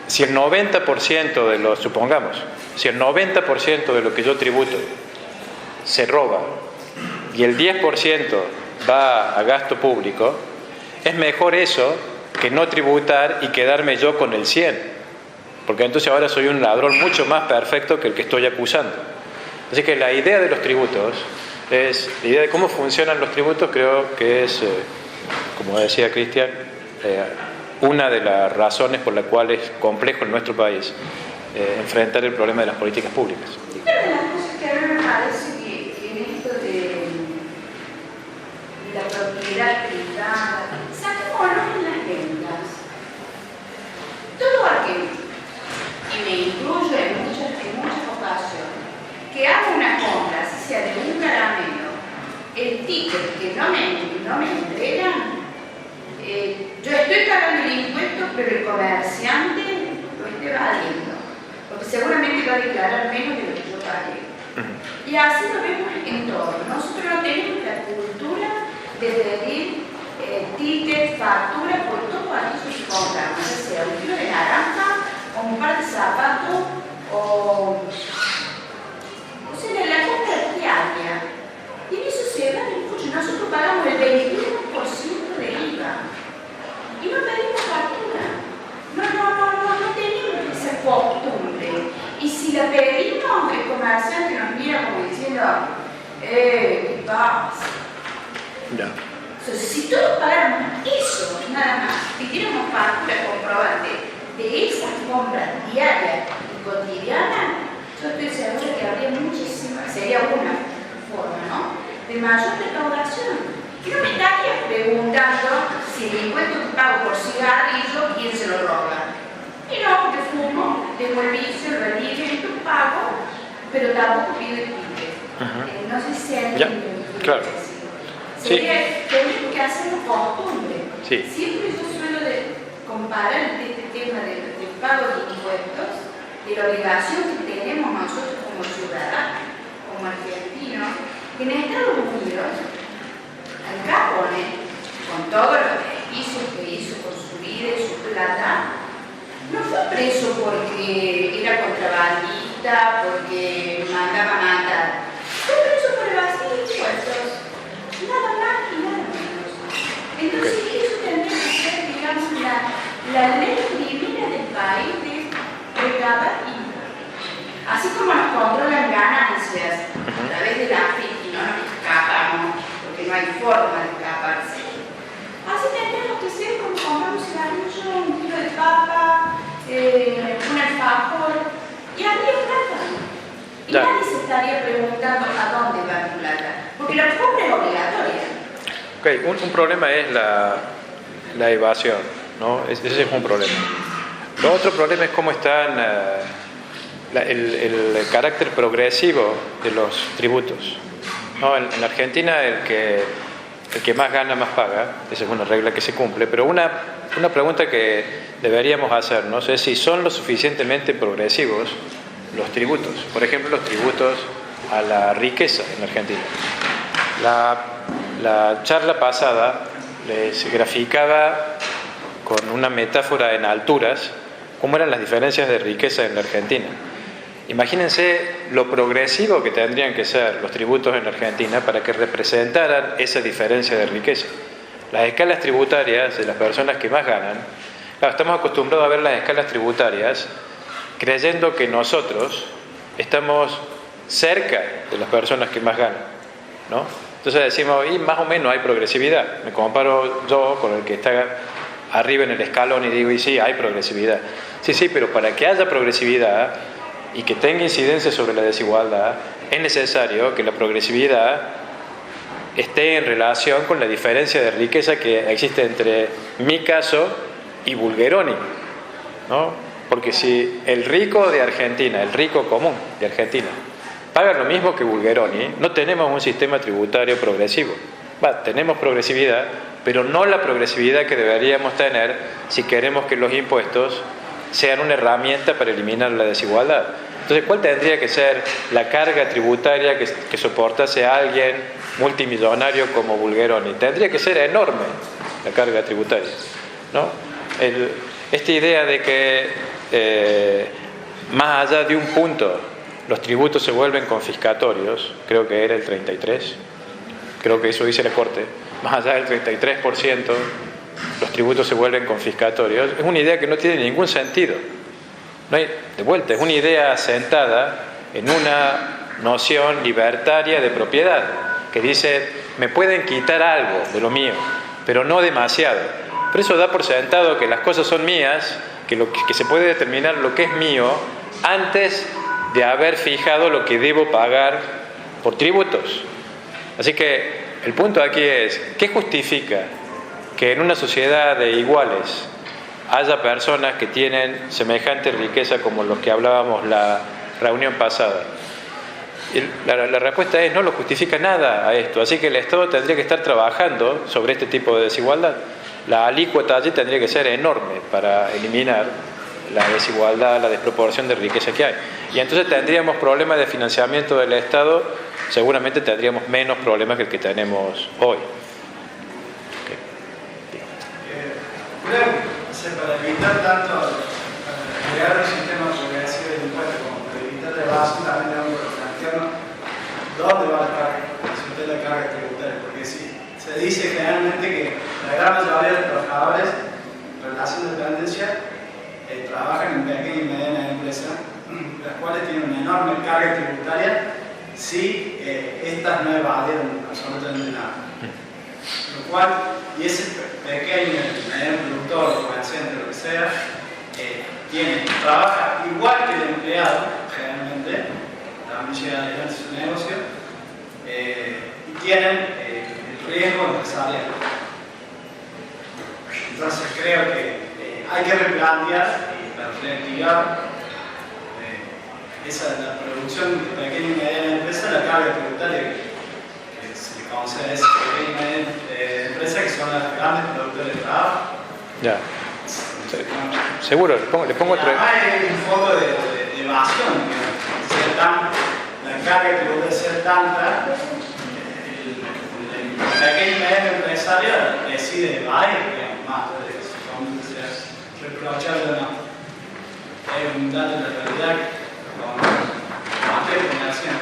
si el 90% de los, supongamos, si el 90% de lo que yo tributo se roba y el 10% va a gasto público, es mejor eso que no tributar y quedarme yo con el 100%, porque entonces ahora soy un ladrón mucho más perfecto que el que estoy acusando. Así que la idea de los tributos, la idea de cómo funcionan los tributos, creo que es, como decía Cristian, una de las razones por las cuales es complejo en nuestro país enfrentar el problema de las políticas públicas. Una de las cosas que a mí me parece que en esto de la propiedad privada, saquémonos en las ventas. Todo aquel, y me incluyo en muchas ocasiones, que haga una compra, así sea de un caramelo, el ticket que no me entregan, yo estoy pagando el impuesto, pero el comerciante lo esté valiendo, porque seguramente va a declarar menos de lo que yo pagué. Y así lo vemos en todo. Nosotros no tenemos la cultura de pedir tickets, facturas por todo aquello que compramos, ya sea un kilo de naranja, o un par de zapatos, o sea, la compra diaria. Y en eso se va mucho. Nosotros pagamos el 21% de IVA. Y no pedimos factura. No tenemos esa costumbre. Y si la pedimos, el comerciante nos mira como diciendo, ¿qué pasa? Ya. Entonces, si todos pagáramos eso, nada más, pidiéramos factura comprobante de esas compras diarias y cotidianas, yo estoy segura que habría muchísimas, sería una forma, ¿no?, de mayor recaudación. Y no me estaría preguntando si el impuesto que pago por cigarrillo, ¿quién se lo roba? Y no, porque fumo, tengo el vicio, lo alimento, pago, pero tampoco pido el ticket. No sé si hay claro. Sería, tenemos que hacerlo costumbre. Sí. Siempre yo suelo comparar este tema del pago de impuestos, de la obligación que tenemos nosotros como ciudadanos, como argentinos, que en Estados Unidos, Al Capone, con todos los beneficios que hizo con su vida y su plata, no fue preso porque era contrabandista, porque mandaba matar. Fue preso por evasión de impuestos. Nada más y nada menos. Entonces, eso tendría que ser, digamos, la ley primera del país de recabar IVA. Así como nos controlan ganancias a través de la FIT y no nos escapamos, porque no hay forma de escaparse. Así tendríamos que ser como comprar un cigarrillo, un kilo de papa, un alfajor, y habría plata. Y nadie se estaría preguntando a dónde va mi plata, porque la compra es obligatoria. Ok, un problema es la evasión, ¿no? Ese es un problema. Lo otro problema es cómo está el carácter progresivo de los tributos, ¿no? En la Argentina el que más gana más paga, esa es una regla que se cumple, pero una pregunta que deberíamos hacernos es si son lo suficientemente progresivos los tributos. Por ejemplo, los tributos a la riqueza en Argentina. La charla pasada les graficaba con una metáfora en alturas cómo eran las diferencias de riqueza en la Argentina. Imagínense lo progresivo que tendrían que ser los tributos en la Argentina para que representaran esa diferencia de riqueza. Las escalas tributarias de las personas que más ganan, claro, estamos acostumbrados a ver las escalas tributarias creyendo que nosotros estamos cerca de las personas que más ganan, ¿no? Entonces decimos, y más o menos hay progresividad. Me comparo yo con el que está arriba en el escalón y digo, y sí, hay progresividad. Sí, pero para que haya progresividad y que tenga incidencia sobre la desigualdad, es necesario que la progresividad esté en relación con la diferencia de riqueza que existe entre mi caso y Bulgeroni, ¿no? Porque si el rico de Argentina, el rico común de Argentina, paga lo mismo que Bulgeroni, no tenemos un sistema tributario progresivo. tenemos progresividad, pero no la progresividad que deberíamos tener si queremos que los impuestos sean una herramienta para eliminar la desigualdad. Entonces, ¿cuál tendría que ser la carga tributaria que soportase a alguien multimillonario como Bulgeroni? Tendría que ser enorme la carga tributaria, ¿no? Esta idea de que más allá de un punto los tributos se vuelven confiscatorios, creo que era el 33%, creo que eso dice la Corte, más allá del 33% los tributos se vuelven confiscatorios, es una idea que no tiene ningún sentido. No hay, de vuelta, es una idea asentada en una noción libertaria de propiedad, que dice, me pueden quitar algo de lo mío, pero no demasiado. Pero eso da por sentado que las cosas son mías, que se puede determinar lo que es mío antes de haber fijado lo que debo pagar por tributos. Así que el punto aquí es, ¿qué justifica que en una sociedad de iguales haya personas que tienen semejante riqueza como los que hablábamos la reunión pasada? La respuesta es, no lo justifica nada a esto, así que el Estado tendría que estar trabajando sobre este tipo de desigualdad. La alícuota allí tendría que ser enorme para eliminar la desigualdad, la desproporción de riqueza que hay. Y entonces tendríamos problemas de financiamiento del Estado, seguramente tendríamos menos problemas que el que tenemos hoy. Para evitar tanto crear un sistema progresivo de impuestos como para evitar la evasión, también tenemos que plantearnos dónde va la carga tributaria, porque si se dice generalmente que la gran mayoría de los trabajadores en relación de dependencia trabajan en pequeñas y medianas empresas, las cuales tienen una enorme carga tributaria si estas no evadieron absolutamente nada. Lo cual, y ese pequeño y mediano productor, comerciante, lo que sea, trabaja igual que el empleado, generalmente, también llega adelante su negocio, y tienen el riesgo empresarial. Entonces creo que hay que replantear y reactivar la producción de pequeña y mediana empresa, la carga tributaria que se le concede a esa pequeña y mediana empresa, que son las grandes productores de trabajo. Ya. Seguro, le pongo otro. Además hay un foco de evasión, que la carga tributaria ser tanta, el pequeño y mediano empresario decide evadir, más de que su conducta sea reprochable o no. Hay un dato de la realidad con cualquier generación.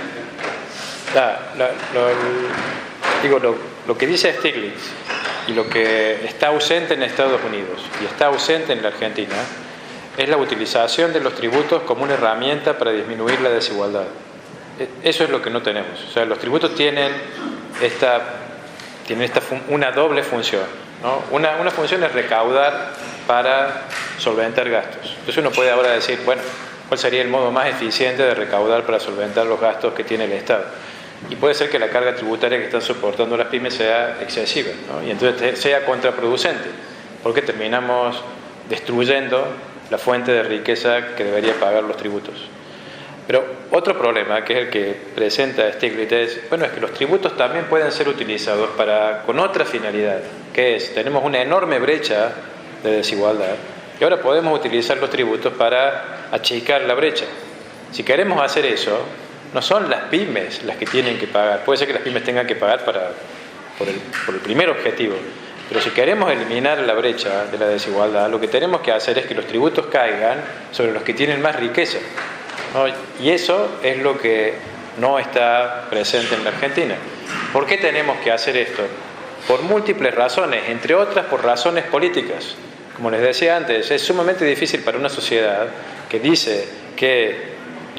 Lo que dice Stiglitz y lo que está ausente en Estados Unidos y está ausente en la Argentina es la utilización de los tributos como una herramienta para disminuir la desigualdad. Eso es lo que no tenemos. O sea, los tributos tienen una doble función, ¿no? Una función es recaudar para solventar gastos. Entonces uno puede ahora decir, bueno, ¿cuál sería el modo más eficiente de recaudar para solventar los gastos que tiene el Estado? Y puede ser que la carga tributaria que están soportando las pymes sea excesiva, ¿no? Y entonces sea contraproducente, porque terminamos destruyendo la fuente de riqueza que debería pagar los tributos. Pero otro problema, que es el que presenta Stiglitz, es que los tributos también pueden ser utilizados con otra finalidad, que es, tenemos una enorme brecha de desigualdad, y ahora podemos utilizar los tributos para achicar la brecha. Si queremos hacer eso, no son las pymes las que tienen que pagar. Puede ser que las pymes tengan que pagar por el primer objetivo, pero si queremos eliminar la brecha de la desigualdad, lo que tenemos que hacer es que los tributos caigan sobre los que tienen más riqueza, ¿no? Y eso es lo que no está presente en la Argentina. ¿Por qué tenemos que hacer esto? Por múltiples razones, entre otras por razones políticas. Como les decía antes, es sumamente difícil para una sociedad que dice que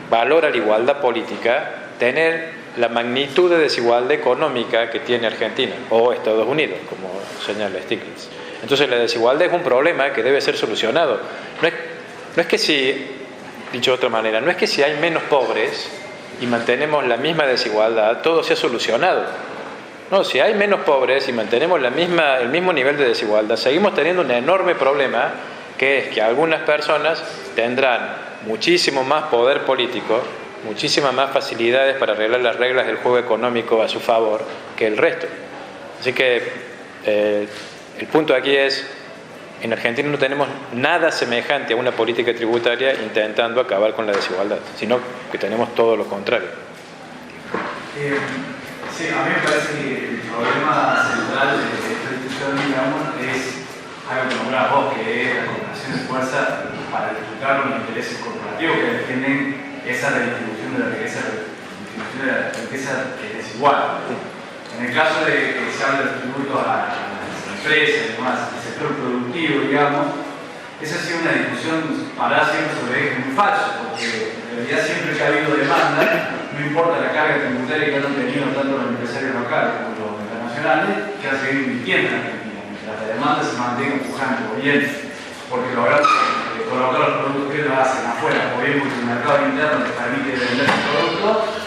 valora la igualdad política tener la magnitud de desigualdad económica que tiene Argentina o Estados Unidos, como señala Stiglitz. Entonces la desigualdad es un problema que debe ser solucionado. No es que si, dicho de otra manera, no es que si hay menos pobres y mantenemos la misma desigualdad, todo se ha solucionado. No, si hay menos pobres y mantenemos el mismo nivel de desigualdad, seguimos teniendo un enorme problema, que es que algunas personas tendrán muchísimo más poder político, muchísimas más facilidades para arreglar las reglas del juego económico a su favor que el resto. Así que el punto aquí es, en Argentina no tenemos nada semejante a una política tributaria intentando acabar con la desigualdad, sino que tenemos todo lo contrario. Sí, a mí me parece que el problema central de esta discusión, digamos, es algo que nombrás vos, que es la combinación de fuerzas para disputar los intereses corporativos que defienden esa redistribución de la riqueza, que es desigual. En el caso de que se habla de tributos a las empresas y demás, el sector productivo, digamos, esa ha sido una discusión parada siempre sobre ejes muy falsos, porque en realidad siempre que ha habido demanda, no importa la carga tributaria que han tenido tanto los empresarios locales como los internacionales, que han seguido invirtiendo en Argentina, mientras la demanda se mantenga empujando o bien porque lograr colocar los productos que ellos hacen afuera, o bien porque el mercado interno les permite vender sus productos,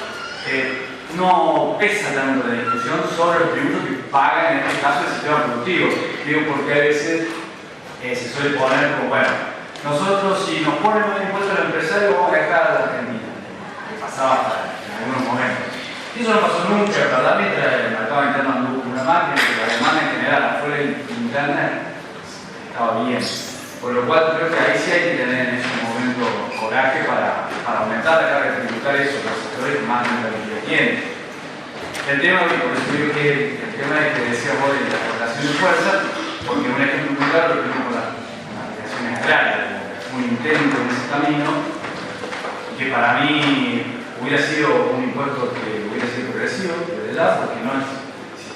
no pesa tanto la discusión sobre los tributos que pagan en este caso el sistema productivo. Digo porque a veces se suele poner como, bueno, nosotros si nos ponen un impuesto al empresario vamos a dejar a la Argentina, que pasaba en algunos momentos. Y eso no pasó nunca, ¿verdad? Mientras el mercado interno anduvo con una máquina, que la demanda en general afuera interna estaba bien. Por lo cual creo que ahí sí hay que tener en este momento coraje para aumentar la carga tributaria sobre los sectores que más rentabilidad tienen. El tema, por eso digo que el tema es que decía vos de la correlación de fuerza, porque un ejemplo muy claro lo tenemos con las aplicaciones agrarias, un intento en ese camino, que para mí hubiera sido un impuesto que hubiera sido progresivo, de verdad, porque no es,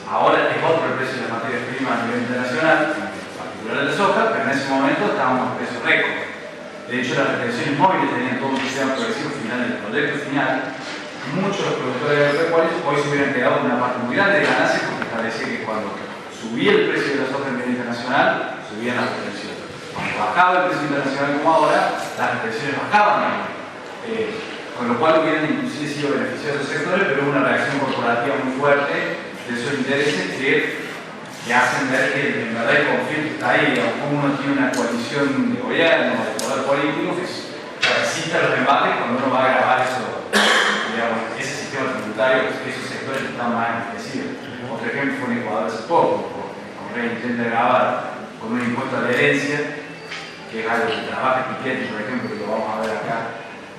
ahora es otro el precio de las materias primas a nivel internacional, de la soja, pero en ese momento estábamos a precio récord. De hecho, las retenciones móviles tenían todo un sistema progresivo final del proyecto final. Muchos de los productores agropecuarios hoy se hubieran quedado con una parte muy grande de ganancias porque establecía que cuando subía el precio de la soja a nivel internacional, subían las retenciones. Cuando bajaba el precio internacional como ahora, las retenciones bajaban. Con lo cual hubieran inclusive sido beneficiosos sectores, pero hubo una reacción corporativa muy fuerte de esos intereses que hacen ver que en verdad el conflicto está ahí, aunque uno tiene una coalición de gobierno, de poder político, que resista los embates cuando uno va a grabar eso, digamos, ese sistema tributario, esos sectores que están más enriquecidos. Otro ejemplo fue en Ecuador hace poco, Correa intenta grabar con un impuesto a la herencia, que es algo que trabaja Piketty, por ejemplo, que lo vamos a ver acá,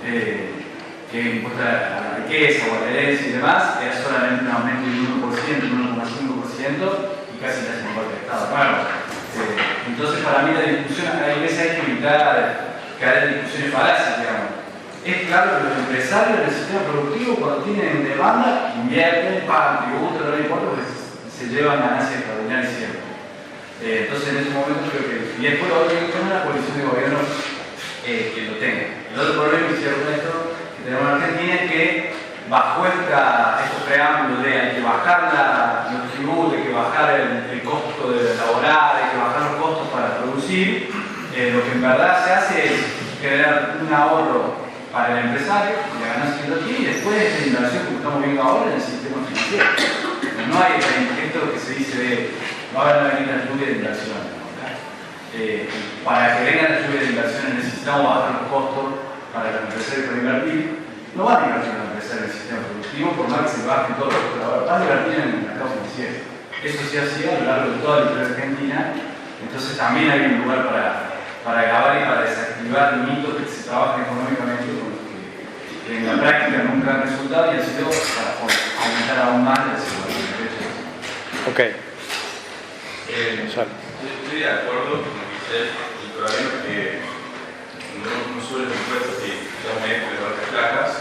que impuesto a la riqueza o a la herencia y demás, era solamente un aumento de 1%, un 1,5%, casi la hacen golpe de Estado. Bueno, entonces para mí la discusión, hay veces hay que evitar caer en discusiones falaces, digamos. Es claro que los empresarios del sistema productivo cuando tienen demanda invierten, pagan tributos, no les importa porque se llevan ganancias extraordinarias siempre. Entonces en ese momento creo que, y después lo otro que tener una coalición de gobierno que lo tenga. El otro problema, y cierro esto, que tenemos en Argentina es que bajo estos preámbulos de hay que bajar los tributos, hay que bajar el costo de laboral, hay que bajar los costos para producir, lo que en verdad se hace es generar un ahorro para el empresario, la ganancia que lo tiene, y después la inversión que estamos viendo ahora en el sistema financiero. No hay esto que se dice de va a haber una lluvia de inversión. Para que venga la lluvia de inversión necesitamos bajar los costos para los empresarios para invertir. No van a invertir en empresarios en el sistema productivo, por más que se bajen todos los costos, van a invertir en el mercado financiero. Eso sí ha sido a lo largo de toda la historia argentina, entonces también hay un lugar para grabar y para desactivar mitos que se trabajan económicamente con los que en la práctica nunca han resultado y han sido para aumentar aún más la desigualdad. Ok. Estoy de acuerdo con lo que dice el problema es que no suben los impuestos que los medios de las placas,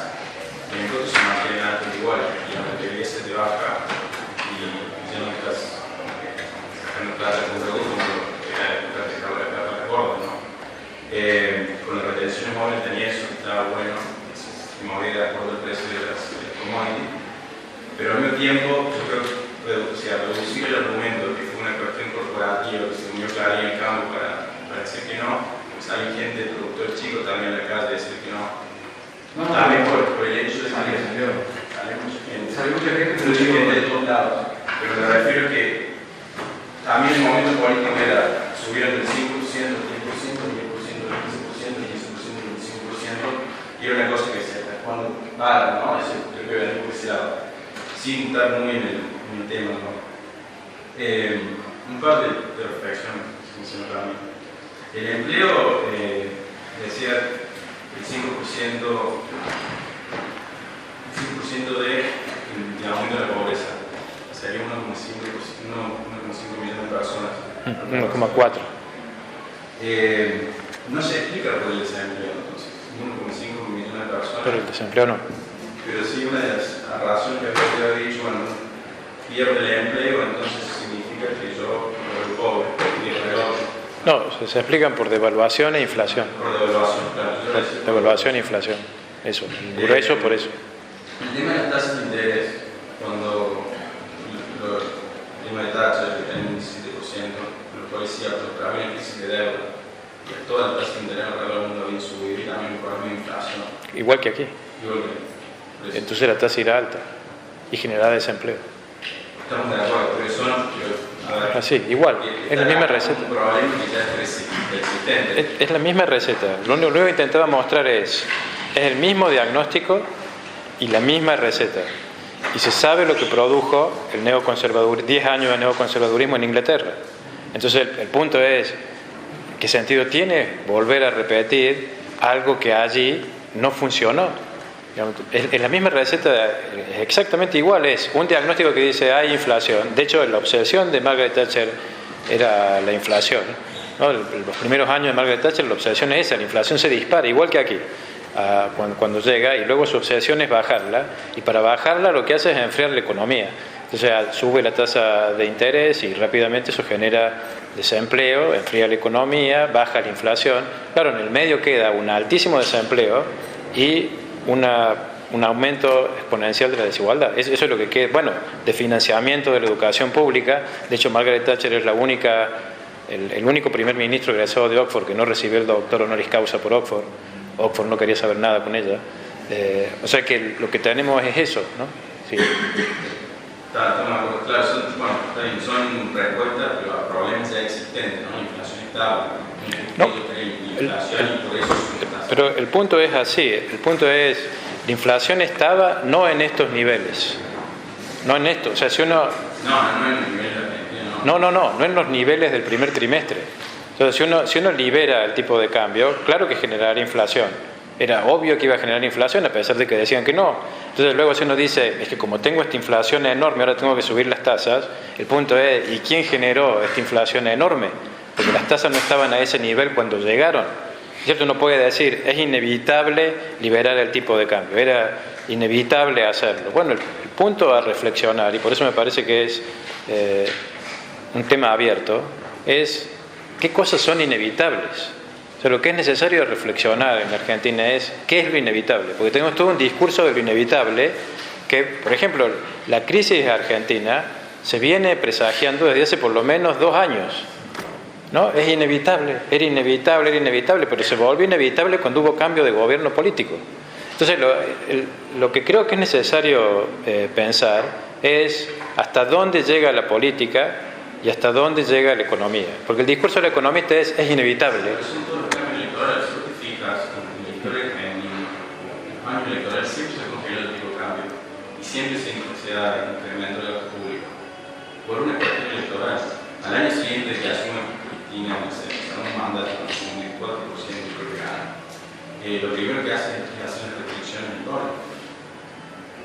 y en impuestos se mantienen altos igual, y la materia se te baja y ya no estás sacando plata con un producto como era la plata gorda, ¿no? Con las retenciones móviles tenía eso, estaba bueno, se movía de acuerdo al precio de las commodities, pero al mismo tiempo yo creo que reducir el argumento que fue una cuestión corporativa que se unió Clarín en campo para decir que no, pues hay gente, productores chicos también en la calle decir que no. También por el hecho de que sale mucha gente, pero de todos lados. Pero me refiero a que también el momento político era subir del 5%, 10%, 10%, 15%, 15%, 25%, y era una cosa que se hasta cuando para, ¿no? Eso creo que venía por ese lado, sin estar muy en el tema, ¿no? Un par de reflexiones, si me permite. El empleo, decía, el 5% de aumento de la pobreza. Sería 1,5 millones de personas. 1,4. No se explica por el desempleo, entonces. 1,5 millones de personas. Pero el desempleo no. Pero sí, una de las razones que había dicho, bueno, pierdo el empleo, entonces significa que yo soy pobre, y el otro. No, se explican por devaluación e inflación. Por devaluación, claro. Por devaluación e inflación. Eso, grueso por eso. El tema de las tasas de interés, cuando el tema de Thatcher, que tenía un 17%, lo cual es cierto, pero había una crisis de deuda, y todas las tasas de interés alrededor del mundo habían subido, y también un problema de inflación. Igual que aquí. Igual que Entonces la tasa irá alta y generará desempleo. estamos de acuerdo, pero eso no. Así, igual, es la misma receta. Un problema que ya es existente. Es la misma receta. Lo único que intentaba mostrar es el mismo diagnóstico y la misma receta. Y se sabe lo que produjo el neoconservadurismo, 10 años de neoconservadurismo en Inglaterra. Entonces el punto es, ¿qué sentido tiene volver a repetir algo que allí no funcionó? Es la misma receta, es exactamente igual, es un diagnóstico que dice hay inflación. De hecho, la obsesión de Margaret Thatcher era la inflación, ¿no? Los primeros años de Margaret Thatcher la obsesión es esa, la inflación se dispara, igual que aquí, cuando llega, y luego su obsesión es bajarla, y para bajarla lo que hace es enfriar la economía. Entonces sube la tasa de interés y rápidamente eso genera desempleo, enfría la economía, baja la inflación. Claro, en el medio queda un altísimo desempleo y un aumento exponencial de la desigualdad. Eso es lo que queda, bueno, de financiamiento de la educación pública. De hecho, Margaret Thatcher es el único primer ministro egresado de Oxford que no recibió el doctor honoris causa por Oxford. Oxford no quería saber nada con ella. O sea que lo que tenemos es eso, ¿no? Sí. Claro, son respuestas a problemas ya existentes, ¿no? Inflación estable. Pero el punto es así, el punto es, la inflación estaba no en estos niveles, no en esto, o sea, si uno... No en los niveles del primer trimestre. Entonces, si uno libera el tipo de cambio, claro que generará inflación. Era obvio que iba a generar inflación, a pesar de que decían que no. Entonces luego si uno dice, es que como tengo esta inflación enorme, ahora tengo que subir las tasas, el punto es, ¿y quién generó esta inflación enorme? Porque las tasas no estaban a ese nivel cuando llegaron. ¿Cierto? Uno puede decir, es inevitable liberar el tipo de cambio, era inevitable hacerlo. Bueno, el punto a reflexionar, y por eso me parece que es un tema abierto, es qué cosas son inevitables. O sea, lo que es necesario reflexionar en Argentina es qué es lo inevitable, porque tenemos todo un discurso de lo inevitable que, por ejemplo, la crisis argentina se viene presagiando desde hace por lo menos 2 años. ¿No? Es inevitable, era inevitable, pero se volvió inevitable cuando hubo cambio de gobierno político. Entonces, lo que creo que es necesario pensar es hasta dónde llega la política y hasta dónde llega la economía. Porque el discurso del economista es inevitable. Pero son todos los cambios electorales, si te fijas, en los años electorales siempre se congeló el tipo de cambio y siempre se incrementó el gasto público. Por una cuestión electoral, al año siguiente que asume Cristina, un mandato con un 4% creo que gana. Lo primero que hace es hacer una restricción en el dólar.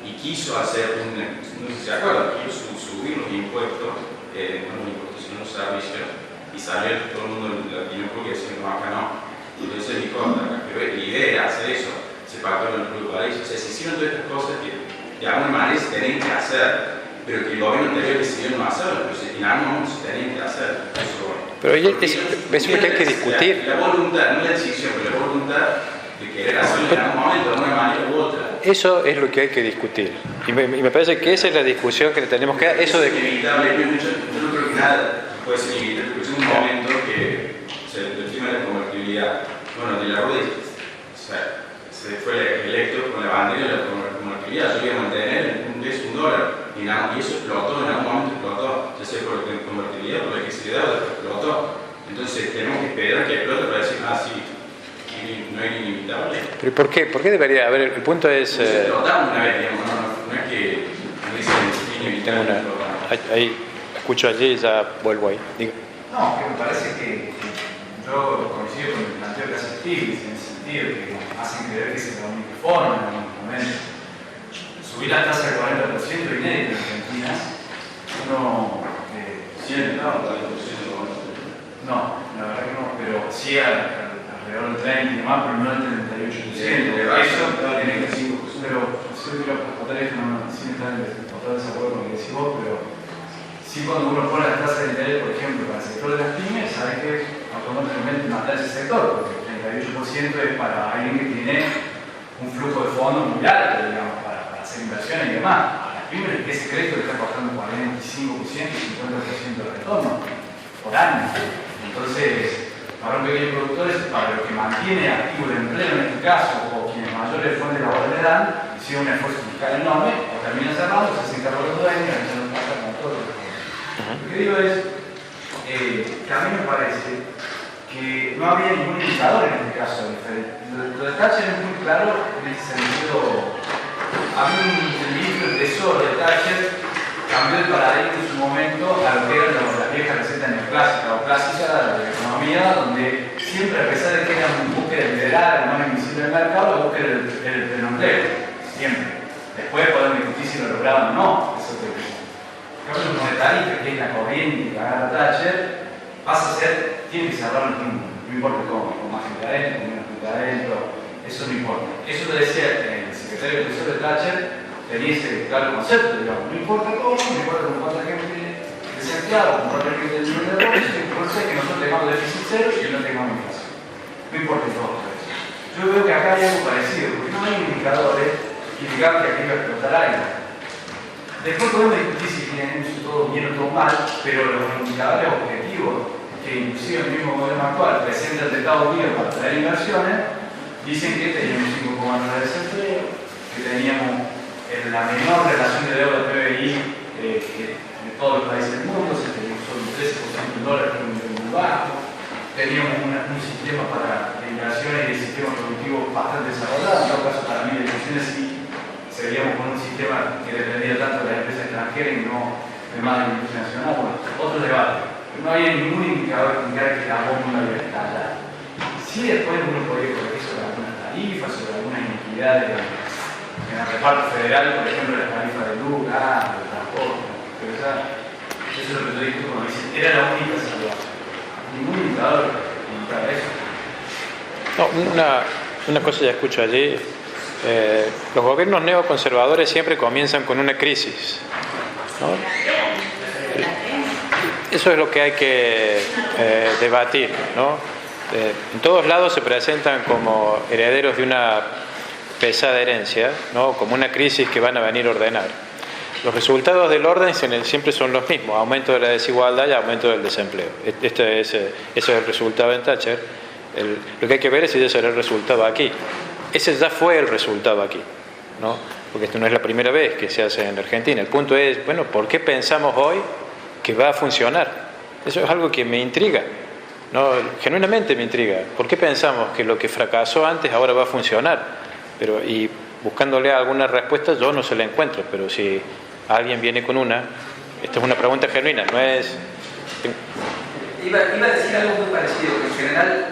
Y quiso hacer no sé si se acuerdan, quiso subir los impuestos, no los impuestos sino los servicios, y salió todo el mundo latino porque decía, no, acá no. Y entonces dijo, pero la idea era hacer eso, se pactó en el Club Paraíso. O sea, se hicieron todas estas cosas que de alguna manera se tenían que hacer, pero que el gobierno anterior decidió no hacerlo, pero en algún momento se tenían que hacer. Pero eso es lo que hay que discutir. La voluntad, no la decisión, pero la voluntad de querer hacerlo en algún momento de una manera u otra. Eso es lo que hay que discutir. Y me parece que esa es la discusión que le tenemos que dar. Eso de inevitable, yo no creo que nada puede ser inevitable, porque es un momento que el tema de la convertibilidad, bueno, de la Rúa, o sea, se fue electo con la bandera de la convertibilidad, yo iba a mantener un peso, $1, y eso explotó, en algún momento explotó, ya sea por la convertibilidad, por la crisis de deuda, explotó. Entonces tenemos que esperar que explote para decir, sí, no es inevitable. ¿Pero por qué? ¿Por qué debería haber? El punto es... Explotamos una vez, digamos, no es que no dicen inevitable. Hay escucho allí y ya vuelvo ahí. Diga. No, que me parece que yo coincido con el planteo que hace Stiglitz en ese sentido, que hacen creer que es la única forma en algún momento. Subir la tasa del 40% inédito en Argentina, uno no, la verdad que no, pero sí alrededor del 30 y demás, pero no el 38%. Eso tiene que ser, pero sí quiero aportar esto, no, sin estar en total desacuerdo con lo que decís vos, pero sí cuando uno pone las tasas de interés, por ejemplo, para el sector de las pymes, sabe que automáticamente matar ese sector, porque el 38% es para alguien que tiene un flujo de fondos muy alto, digamos, para hacer inversiones y demás. A las pymes ese crédito le está costando 45% y 50% de retorno por año. Entonces, para un pequeño productor, para lo que mantiene activo el empleo en este caso, o quienes mayores fuentes laborales le dan, hicieron un esfuerzo fiscal enorme, o termina cerrando, se hacen cargo de los dueños, y no pasa con todo lo que Lo que digo es que a mí me parece que no había ningún indicador en este caso diferente. Lo de Thatcher es muy claro en ese sentido. A mí el ministro del Tesoro de Thatcher cambió el paradigma en su momento a lo que eran las viejas recetas neoclásicas o clásicas de la economía, donde siempre, a pesar de que era una búsqueda liberal, la mano invisible del mercado, la búsqueda del empleo. Siempre. Después podemos discutir si lo lograban o no. Eso te digo. El monetarismo, que es la corriente que agarra Thatcher, pasa a ser, tiene que cerrar los números, no importa cómo, con más gente adentro, con menos gente adentro, eso no importa. Eso te decía el secretario del Tesoro de Thatcher, tenía ese claro concepto, digamos, no importa cómo, no importa con cuánta gente desempleada, con cuánta gente del nivel de bolsa, lo importante es que nosotros tengamos déficit cero y no tengamos inflación. No importa todo eso. Yo veo que acá hay algo parecido, porque no hay indicadores que digan que aquí va a explotar algo. Después podemos discutir si tienen eso todo bien o todo mal, pero los indicadores objetivos, que inclusive el mismo modelo actual presenta el Estados Unidos para traer inversiones, dicen que teníamos 5,9 de desempleo, que teníamos la menor relación de deuda PBI de todos los países del mundo, se tenía solo un 13% en dólares, que es un nivel muy bajo, teníamos un sistema para inversiones y el sistema productivo bastante desarrollado, en todo caso para mí de inversiones sí seguiríamos con un sistema que dependía tanto de la empresa extranjera y no de más de la industria nacional. Bueno, otro debate. Pero no había ningún indicador que indicara que la bomba iba a estallar. Sí, después uno podía corregir sobre algunas tarifas, sobre algunas iniquidades en el reparto federal, por ejemplo, las tarifas de luz, gas, de transporte. Pero eso es lo que yo dije cuando dice, era la única salvación. Ningún indicador indicaba eso. No, una cosa ya escucho allí. Los gobiernos neoconservadores siempre comienzan con una crisis, ¿no? Eso es lo que hay que debatir, ¿no? En todos lados se presentan como herederos de una pesada herencia, ¿no? Como una crisis que van a venir a ordenar. Los resultados del orden siempre son los mismos: aumento de la desigualdad y aumento del desempleo. Ese es el resultado en Thatcher. Lo que hay que ver es si ese será el resultado aquí. Ese ya fue el resultado aquí, ¿no? Porque esto no es la primera vez que se hace en Argentina. El punto es, bueno, ¿por qué pensamos hoy que va a funcionar? Eso es algo que me intriga, ¿no? Genuinamente me intriga. ¿Por qué pensamos que lo que fracasó antes ahora va a funcionar? Y buscándole alguna respuesta yo no se la encuentro, pero si alguien viene con esta es una pregunta genuina, no es... Iba a decir algo muy parecido, que en general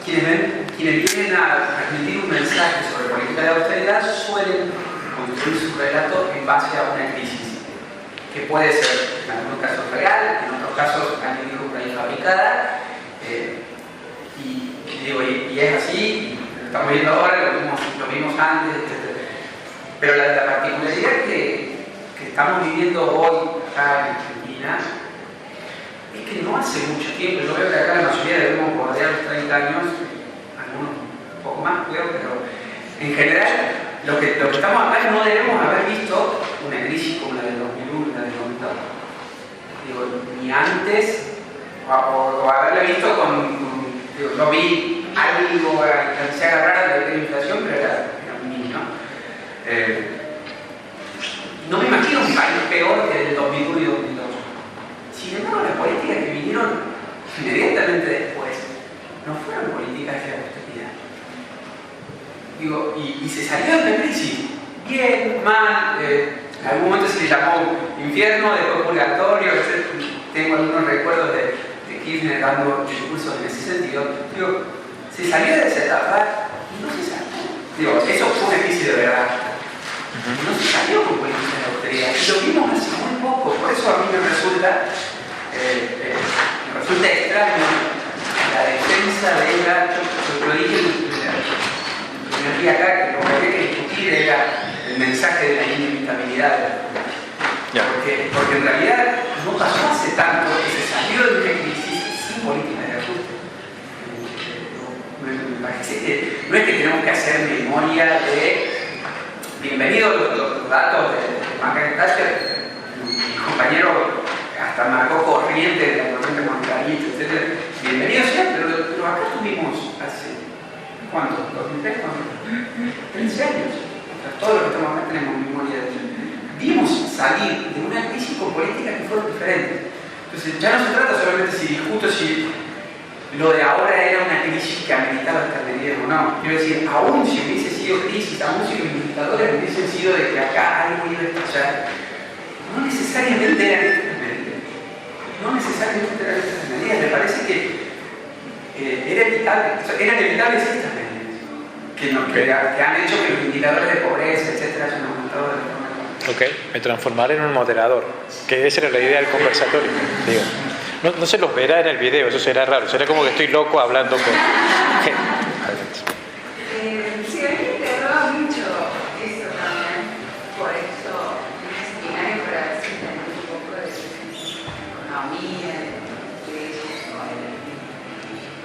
quienes vienen a transmitir un mensaje sobre política de austeridad suelen construir su relato en base a una crisis, que puede ser en algunos casos real, en otros casos alguien dijo por ahí fabricada, y es así, lo estamos viendo ahora, lo vimos antes, etc. Pero la particularidad que estamos viviendo hoy acá en Argentina es que no hace mucho tiempo, yo veo que acá la mayoría debemos bordear los 30 años, algunos un poco más, creo, pero en general lo que estamos acá no debemos haber visto una crisis como la del 2001, la del 90. Digo, ni antes, o haberla visto no vi algo que se agarrara de la inflación, pero era un niño. No me imagino un país peor que el 2001 y 2002. Sin embargo, las políticas que vinieron inmediatamente después no fueron políticas de austeridad. Digo, y se salió de la crisis. Bien, mal, En algún momento se le llamó infierno, después purgatorio, etc. Tengo algunos recuerdos de Kirchner dando discursos en ese sentido. Digo, se salió de esa etapa y no se salió. Digo, eso fue una crisis de verdad. No se salió con políticas de austeridad. Y lo vimos hace muy poco. Por eso a mí me resulta extraño la defensa de la. Lo dije en el primer día acá, que lo que había que discutir era el mensaje de la inimitabilidad. Porque en realidad no pasó hace tanto que se salió de una crisis sin política de ajuste. Me parece que no es que tenemos que hacer memoria de. Bienvenidos los datos de Margaret Thatcher, mi compañero hasta marcó corriente de la corriente monetarista, etc. Bienvenidos sean, pero acá tuvimos hace, ¿cuánto? ¿2003? 13 años. Todo lo que estamos acá tenemos memoria de eso. Vimos salir de una crisis con políticas que fueron diferentes. Entonces ya no se trata solamente si discuto si lo de ahora era una crisis que ameritaba esta medida o no. Quiero decir, aún si hubiese sido crisis, aún si los indicadores hubiesen sido de que acá algo iba a estallar, no necesariamente eran estas medidas. No necesariamente eran estas medidas. Me parece que eran evitables estas medidas. Que han hecho que los indicadores de pobreza, etcétera, hayan aumentado de forma. Ok, me transformaré en un moderador, que esa era la idea del conversatorio. Digo, no se los verá en el video, eso será raro, será como que estoy loco hablando con gente. Sí, a mí me interroga mucho eso también, por eso en el seminario para ver si tenemos un poco de economía, de eso.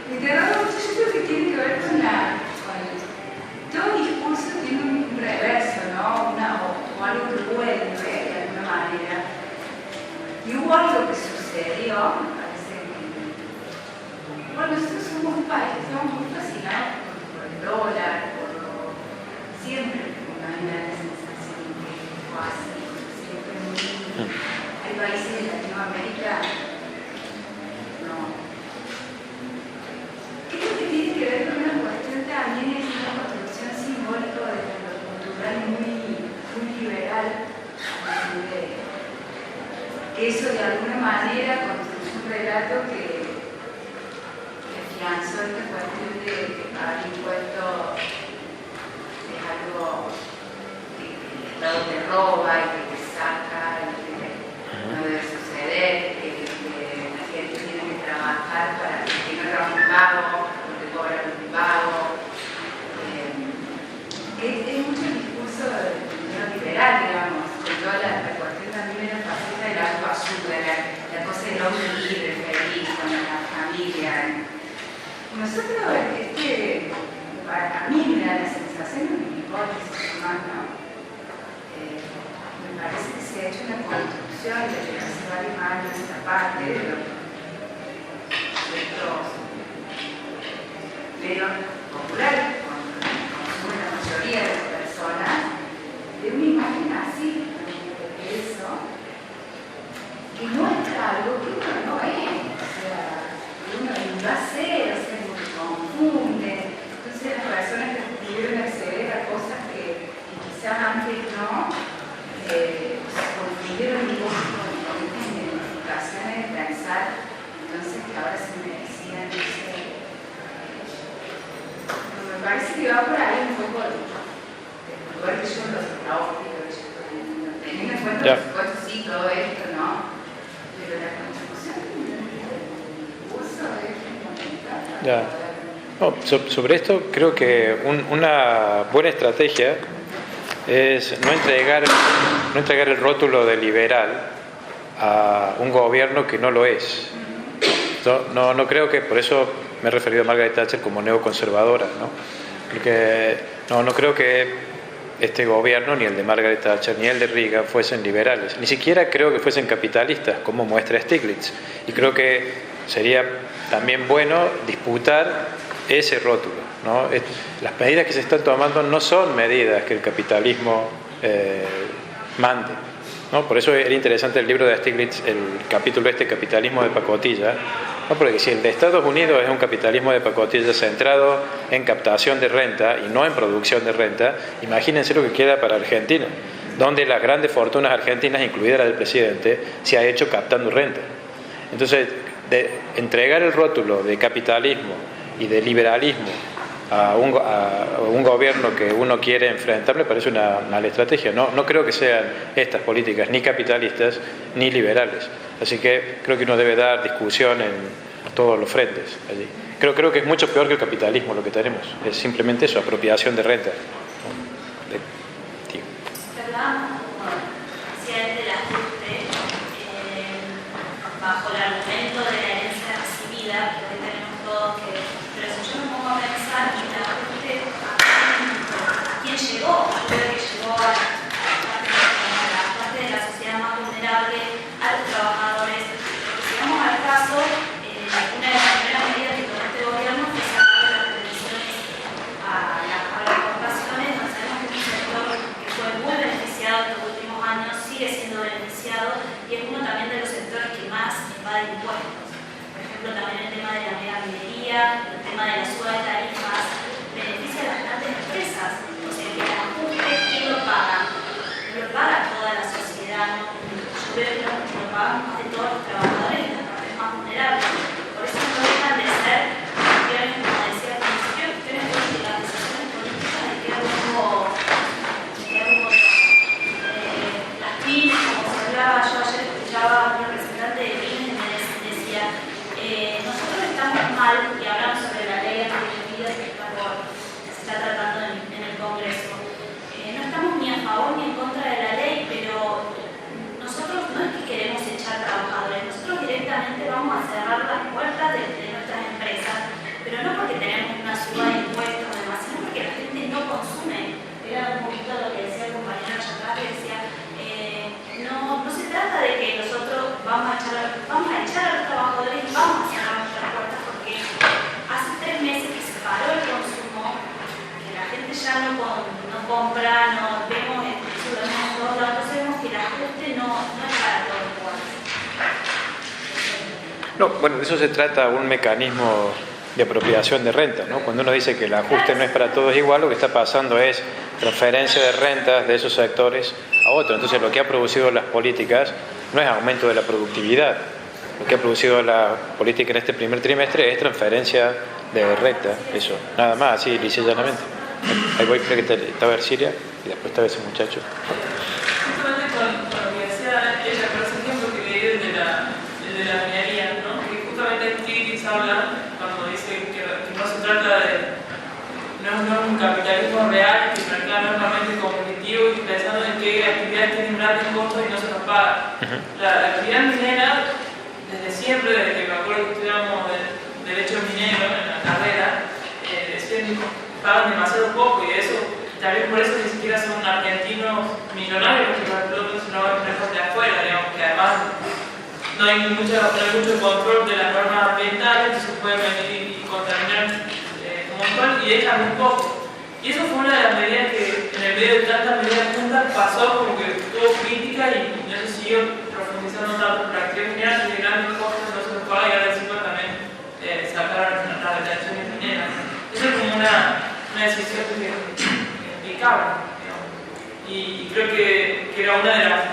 Me interroga mucho, yo creo que tiene que ver con todo discurso tiene un reverso, ¿no? O algo que vuelve de alguna manera. Y hubo algo que sucedió, me parece que. Bueno, nosotros somos un país que estamos muy fascinados por el dólar, siempre una sensación que fue así, siempre muy. Hay países de Latinoamérica, no. Creo que tiene que ver con una cuestión también, es una construcción simbólica de lo cultural muy liberal. Que eso de alguna manera construyó un relato que afianzó esta cuestión de que pagar impuestos es algo que el Estado te roba y que te saca y que no debe suceder, que la gente tiene que trabajar para que no trabaje un pago, porque cobra un pago. Es mucho el discurso neoliberal, digamos, con toda la cuestión también de la faceta de la autoayuda, la cosa del hombre libre, feliz, con la familia. Nosotros, para mí me da la sensación, en mi hipótesis humana, me parece que se ha hecho una construcción desde hace varios años esta parte de los medios populares, con la mayoría de las personas, de una imagen así, de eso, que muestra algo que uno no es, o sea, que uno no va a ser, o sea, que se confunde. Entonces las personas que pudieron acceder a cosas que quizás antes no, se confundieron un poco con estas identificaciones de pensar, entonces que ahora se merecían, no sé. Me parece que va por ahí un poco igual que yo los trópicos, teniendo en cuenta, por supuesto, sí, todo esto, ¿no? Pero la construcción del curso es fundamental. Sobre esto, creo que una buena estrategia es no entregar el rótulo de liberal a un gobierno que no lo es. No creo que, por eso me he referido a Margaret Thatcher como neoconservadora, ¿no? Porque no creo que este gobierno, ni el de Margaret Thatcher, ni el de Reagan, fuesen liberales. Ni siquiera creo que fuesen capitalistas, como muestra Stiglitz. Y creo que sería también bueno disputar ese rótulo, ¿no? Las medidas que se están tomando no son medidas que el capitalismo mande, ¿no? Por eso era interesante el libro de Stiglitz, el capítulo Capitalismo de pacotilla, ¿no? Porque si el de Estados Unidos es un capitalismo de pacotilla centrado en captación de renta y no en producción de renta, imagínense lo que queda para Argentina, donde las grandes fortunas argentinas, incluida la del presidente, se ha hecho captando renta. Entonces, de entregar el rótulo de capitalismo y de liberalismo a un gobierno que uno quiere enfrentar me parece una mala estrategia. No creo que sean estas políticas ni capitalistas ni liberales. Así que creo que uno debe dar discusión en todos los frentes allí. Creo que es mucho peor que el capitalismo lo que tenemos. Es simplemente eso, apropiación de renta. Bajo el argumento de la herencia recibida, que hoy tenemos todos que... Pero si yo me pongo a pensar en la ajuste a quién llegó, yo creo que llegó a la parte de la sociedad más vulnerable, a los trabajadores. Porque si vamos al caso, una de las primeras medidas que tomó este gobierno fue sacar las pensiones a las corporaciones, donde sabemos que es un sector que fue muy beneficiado en los últimos años, sigue siendo beneficiado y es uno también de los sectores que más evade impuestos. Por ejemplo, también el tema de la megaminería, el tema de la suba de tarifas, beneficia a las grandes empresas. O sea, que el ajuste, ¿quién lo paga? No lo paga toda la sociedad. Yo veo que lo pagamos más de todos los trabajadores y las partes más vulnerables. Por eso no dejan de ser cuestiones, como decía al principio, cuestiones políticas, decisiones políticas de qué rumbo las pymes, como se hablaba, yo ayer escuchaba a un representante de pymes y me decía, nosotros estamos mal, y hablamos sobre la ley antidebidas que se está tratando en el Congreso. No estamos ni a favor ni en contra de la ley, pero nosotros no es que queremos echar trabajadores, nosotros directamente vamos a cerrar las puertas de nuestras empresas, pero no porque tenemos una suba de impuestos o demás, sino porque la gente no consume. Era un poquito lo que decía el compañero Chacá, que decía, no se trata de que nosotros vamos a echar a los trabajadores y vamos a cerrar nuestras puertas, porque hace 3 meses que se paró el consumo, que la gente ya no compra, no vemos eso lo vemos todos lados, entonces vemos que el ajuste no es para todos iguales. No, bueno, de eso se trata un mecanismo de apropiación de renta, ¿no? Cuando uno dice que el ajuste no es para todos igual, lo que está pasando es transferencia de rentas de esos sectores a otros. Entonces, lo que ha producido las políticas no es aumento de la productividad. Lo que ha producido la política en este primer trimestre es transferencia de renta, eso, nada más, así, lisa y llanamente. Ahí voy, creo que estaba Ercilia y después estaba ese muchacho. Justamente con lo que decía ella, pero ese ejemplo que leí el de la minería, ¿no? Que justamente Stiglitz habla cuando dice que no se trata de... No es un capitalismo real que plantea normalmente competitivo y pensando en qué actividades tienen grandes costos y no se nos paga. La actividad minera, desde siempre, desde que me acuerdo que estudiamos derecho minero en la carrera, decían que pagan demasiado poco y eso, también por eso ni siquiera son argentinos millonarios que los explotan, sino empresas de afuera, digamos, que además no hay mucho control de las normas ambientales, entonces pueden venir y contaminar y deja muy poco. Y eso fue una de las medidas que en el medio de tantas medidas juntas pasó como que tuvo crítica y no se siguió profundizando tanto por la actividad minera, que de grandes costos no se nos paga y ahora encima también sacaron las retenciones mineras. Eso es como una decisión implicable, digamos. Y creo que era una de las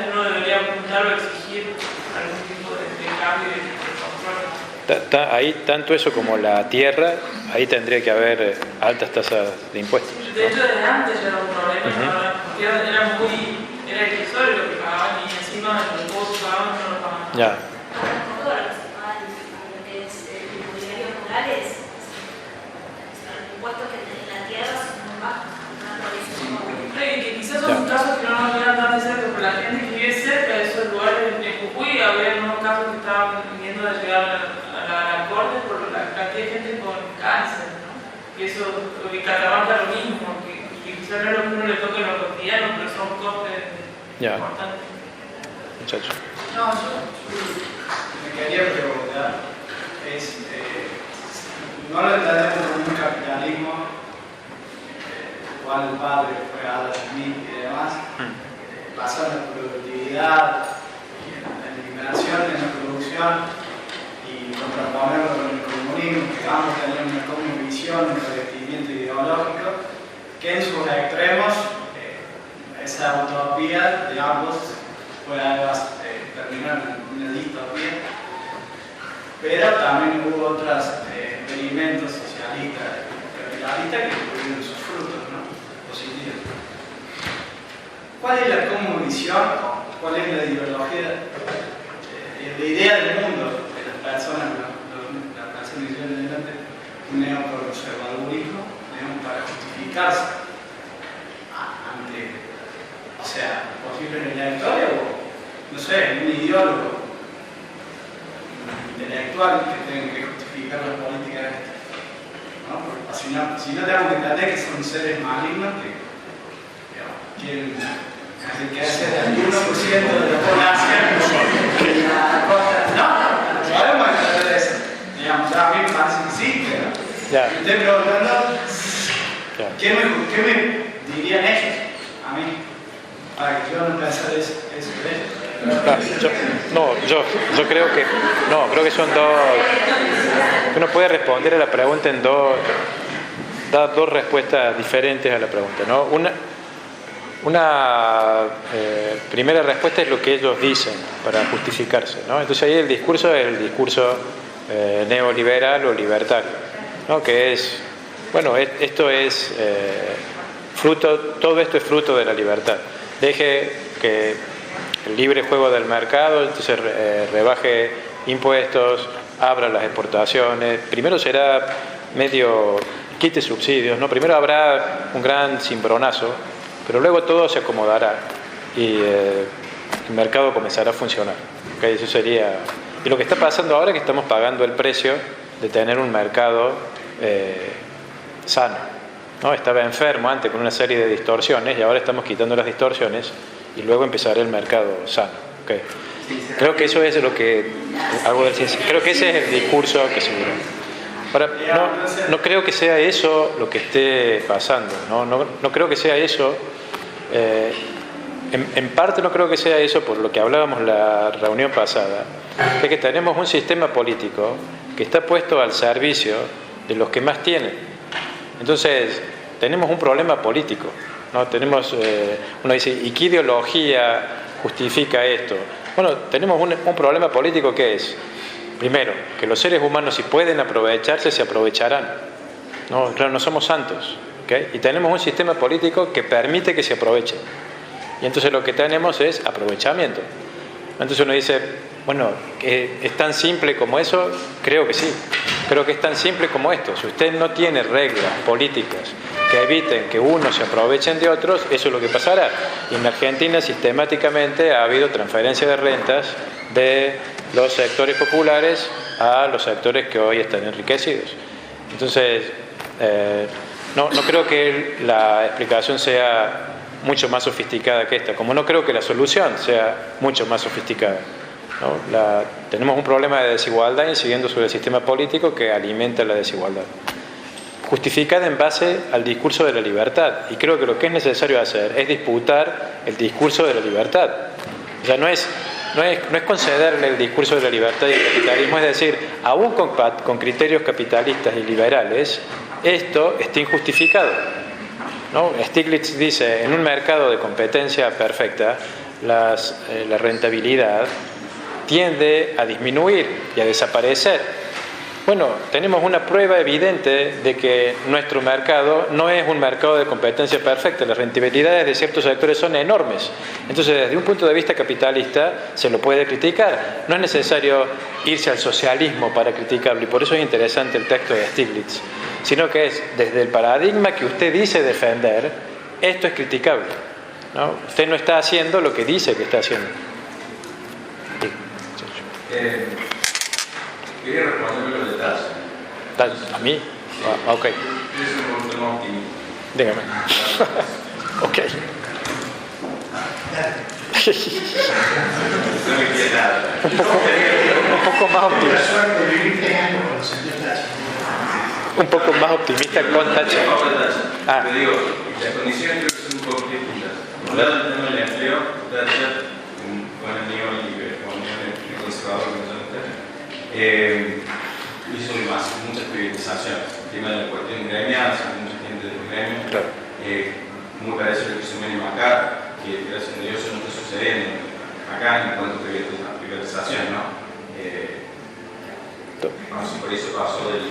que uno debería apuntar o exigir algún tipo de cambio y de control. Ahí, tanto eso como la tierra, ahí tendría que haber altas tasas de impuestos. De hecho, desde antes ya era un problema, porque era irrisorio lo que pagaban y encima los pocos pagaban no lo pagaban. Ya. Todo lo que se paga en lo que es inmobiliario rural es los impuestos que tienen la tierra son muy bajos. Que quizás son casos que no nos vean tan de cerca, pero la gente que vive cerca de esos lugares en Jujuy, había unos casos que estaban viendo de llegar a la corte por la cantidad de gente con cáncer, ¿no? Y eso, en Catamarca lo mismo, que quizás no es lo que uno le toca en lo cotidiano, pero son costes importantes. Muchacho. No, yo me quería preguntar, no lo entendemos como un capitalismo, cual el padre fue Adam Smith y demás, basado en la productividad, en la eliminación, en la producción, y contraponerlo con el comunismo, que vamos a tener una cosmovisión, un revestimiento ideológico, que en sus extremos es esa utopía de ambos pueda terminar en una distopía. Pero también hubo otros experimentos socialistas y capitalistas que tuvieron sus frutos, ¿no? Positivos. ¿Cuál es la cosmovisión? ¿Cuál es la ideología? La idea del mundo de las personas, las personas que llevan adelante un neoconservadurismo, digamos, para justificarse ante, o sea, posibles electores o, no sé, un ideólogo intelectual que tenga que justificar las políticas, ¿no? Porque si no tenemos que entender que son seres malignos que quieren que hace del 1% de la población en la costa. No podemos entender eso. Digamos, a mí me parece que sí, pero me estoy preguntando ¿qué me dirían ellos a mí para que yo no pensara eso de ellos. Creo que son dos. Uno puede responder a la pregunta en dar dos respuestas diferentes a la pregunta, ¿no? Una primera respuesta es lo que ellos dicen para justificarse, ¿no? Entonces ahí el discurso es el discurso neoliberal o libertario, ¿no? Que es, bueno, esto es todo esto es fruto de la libertad. Deje que el libre juego del mercado, entonces rebaje impuestos, abra las exportaciones, primero será medio quite subsidios, ¿no? Primero habrá un gran cimbronazo, pero luego todo se acomodará y el mercado comenzará a funcionar. ¿Okay? Eso sería. Y lo que está pasando ahora es que estamos pagando el precio de tener un mercado sano, ¿no? Estaba enfermo antes con una serie de distorsiones y ahora estamos quitando las distorsiones y luego empezará el mercado sano. ¿Okay? Creo que eso es lo que creo que ese es el discurso que se dirá. Ahora, no creo que sea eso lo que esté pasando, no creo que sea eso, en parte no creo que sea eso por lo que hablábamos la reunión pasada, que es que tenemos un sistema político que está puesto al servicio de los que más tienen. Entonces, tenemos un problema político, ¿no? Tenemos, uno dice, ¿y qué ideología justifica esto? Bueno, tenemos un problema político que es, primero, que los seres humanos si pueden aprovecharse, se aprovecharán. No, claro, no somos santos, ¿okay? Y tenemos un sistema político que permite que se aprovechen. Y entonces lo que tenemos es aprovechamiento. Entonces uno dice, bueno, ¿es tan simple como eso? Creo que sí. Creo que es tan simple como esto. Si usted no tiene reglas políticas que eviten que unos se aprovechen de otros, eso es lo que pasará. Y en Argentina sistemáticamente ha habido transferencia de rentas de los sectores populares a los sectores que hoy están enriquecidos. Entonces, no creo que la explicación sea mucho más sofisticada que esta, como no creo que la solución sea mucho más sofisticada, ¿no? Tenemos un problema de desigualdad incidiendo sobre el sistema político que alimenta la desigualdad, justificada en base al discurso de la libertad. Y creo que lo que es necesario hacer es disputar el discurso de la libertad. O sea, no es concederle el discurso de la libertad y el capitalismo, es decir, aún con criterios capitalistas y liberales, esto está injustificado, ¿no? Stiglitz dice, en un mercado de competencia perfecta, la rentabilidad tiende a disminuir y a desaparecer. Bueno, tenemos una prueba evidente de que nuestro mercado no es un mercado de competencia perfecta. Las rentabilidades de ciertos sectores son enormes. Entonces, desde un punto de vista capitalista, se lo puede criticar. No es necesario irse al socialismo para criticarlo, y por eso es interesante el texto de Stiglitz, sino que es desde el paradigma que usted dice defender, esto es criticable, ¿no? Usted no está haciendo lo que dice que está haciendo. Quería responderme los detalles. ¿A mí? Sí. Ok. Yo soy un tema optimista. Dígame. Ok. No me quiere nada. Un poco más optimista. Un poco más optimista con Thatcher. Te digo, las condiciones creo que son un poco distintas. Por un lado, el tema del empleo, Thatcher, un buen amigo y un conservador que nosotros hizo muchas privatizaciones. El tema de la cuestión gremial, mucha gente de los gremios, claro. Muy parecido a lo que hizo Menem acá, que acá en cuanto a privatización, ¿no? Por eso pasó del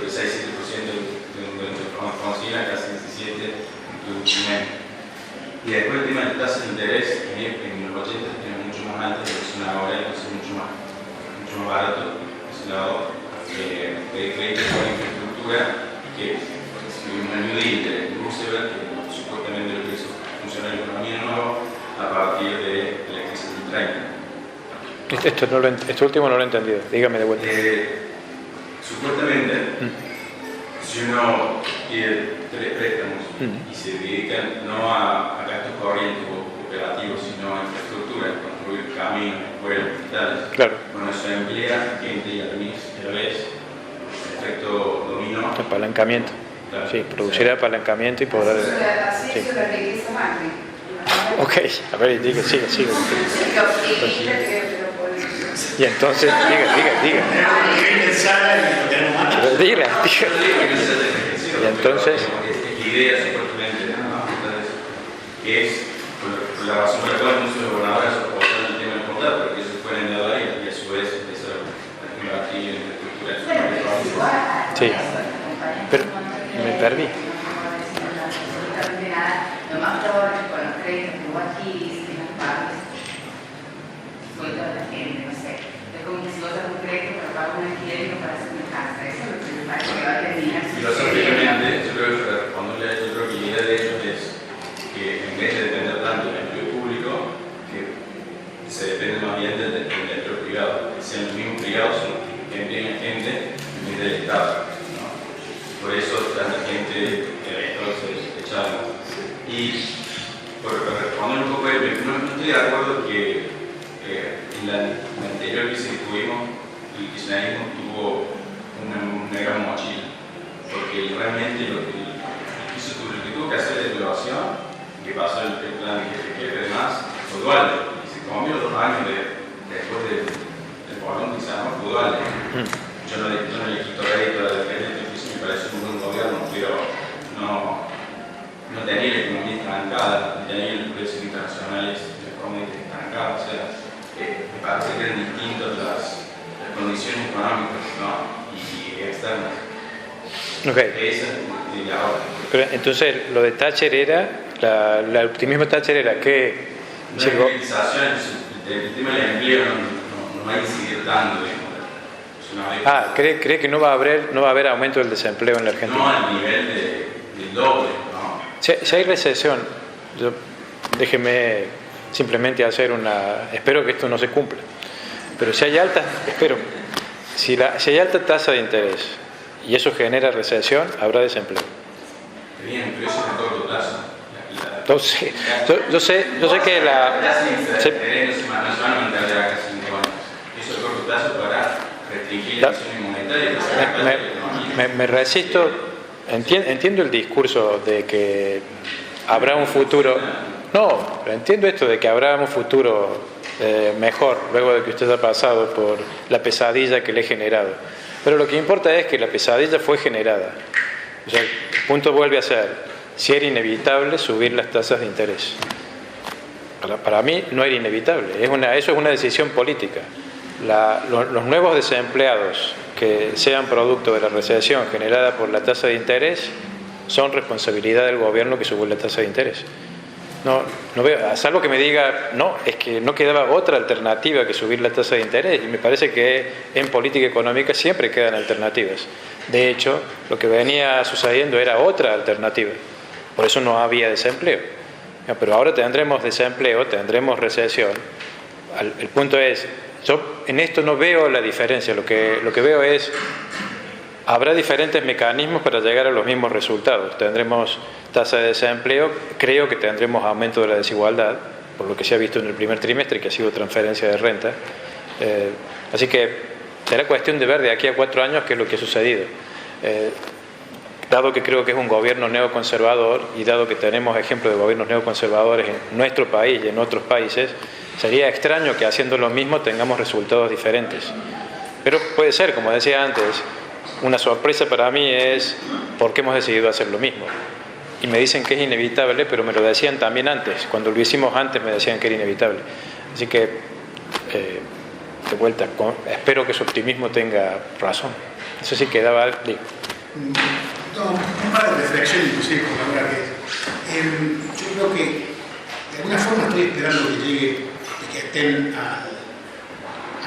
6-7% de Alfonsina, casi 17% en un año. Y después el tema de tasas de interés, en los 80 era mucho más alto de lo que son ahora, entonces mucho más barato. Por ese lado, pedir créditos por infraestructura, que si una New Deal de Roosevelt, que supuestamente lo que hizo funcionar la economía nueva a partir de la crisis del 30. Esto último no lo he entendido, dígame de vuelta. Supuestamente, si uno pide 3 préstamos y se dedican no a gastos corrientes o operativos, sino a infraestructura, construir caminos, escuelas, hospitales, claro. Bueno, eso emplea gente y a la vez efecto dominó. Apalancamiento. Claro. Sí, producir apalancamiento y poder. Así es la riqueza Macri. Ok, a ver, sigue. Y entonces, diga. Diga. Y entonces. La idea supuestamente, ¿no? Entonces, que es por la razón por la cual muchos gobernadores apoyan el tema del contrato, porque ellos pueden endeudar y a su vez empezar a invertir en infraestructura. Sí, pero me perdí. Lo más probable es que con los créditos que hubo aquí, si los pagas, sobre toda la gente, no sé. Es como que si vos das un crédito para pagar un alquiler y no para hacer una casa. Eso es lo que me parece que va a terminar. Filosóficamente, yo creo que la idea de ellos es que en vez de depender tanto del empleo público, que se depende más bien del empleo privado, que sean los mismos privados que empleen gente en vez del Estado, ¿no? Por eso tanta gente que el Estado se echaron. Y por responder un poco, no estoy de acuerdo que en la anterior crisis que tuvimos, el kirchnerismo tuvo una gran mochila, porque realmente lo que tuvo que hacer de evaluación, que pasó el plan de jefe y demás, fue dual, y se comió 2 años después del bolón que se llamó fue dual. Yo no le quito rédito a la defensa de crisis, me parece un buen gobierno, pero no tenía la economía estancada, no tenía los precios internacionales de forma estancada, o sea, me parece que eran distintas las condiciones económicas, ¿no? y externas. Okay. Pero entonces lo de Thatcher era, el optimismo de Thatcher era que... La privatización, el tema del empleo no va a incidir tanto, digamos. ¿Cree que no va a haber aumento del desempleo en la Argentina? No al nivel del doble, ¿no? Si hay recesión, déjeme simplemente hacer espero que esto no se cumpla, pero si hay si hay alta tasa de interés y eso genera recesión, habrá desempleo. Bien, pero eso es a corto plazo. Yo sé que no se van a mantener acá 5 años. Eso a corto plazo para restringir la acción monetaria. Me resisto. Entiendo el discurso de que habrá un futuro. No, pero entiendo esto de que habrá un futuro mejor luego de que usted ha pasado por la pesadilla que le he generado. Pero lo que importa es que la pesadilla fue generada. O sea, el punto vuelve a ser, si era inevitable subir las tasas de interés. Para mí no era inevitable, eso es una decisión política. Los nuevos desempleados que sean producto de la recesión generada por la tasa de interés son responsabilidad del gobierno que subió la tasa de interés. No veo, salvo que me diga, no, es que no quedaba otra alternativa que subir la tasa de interés, y me parece que en política económica siempre quedan alternativas. De hecho, lo que venía sucediendo era otra alternativa, por eso no había desempleo. Pero ahora tendremos desempleo, tendremos recesión. El punto es, yo en esto no veo la diferencia, lo que veo es, habrá diferentes mecanismos para llegar a los mismos resultados. Tendremos tasa de desempleo, creo que tendremos aumento de la desigualdad, por lo que se ha visto en el primer trimestre, que ha sido transferencia de renta. Así que será cuestión de ver de aquí a 4 años qué es lo que ha sucedido. Dado que creo que es un gobierno neoconservador y dado que tenemos ejemplos de gobiernos neoconservadores en nuestro país y en otros países, sería extraño que haciendo lo mismo tengamos resultados diferentes. Pero puede ser, como decía antes, una sorpresa para mí es por qué hemos decidido hacer lo mismo. Y me dicen que es inevitable, pero me lo decían también antes. Cuando lo hicimos antes me decían que era inevitable. Así que de vuelta, espero que su optimismo tenga razón. Eso sí quedaba... Digo. No, un par de reflexiones, inclusive con la hora que es. Yo creo que de alguna forma estoy esperando que llegue, que estén a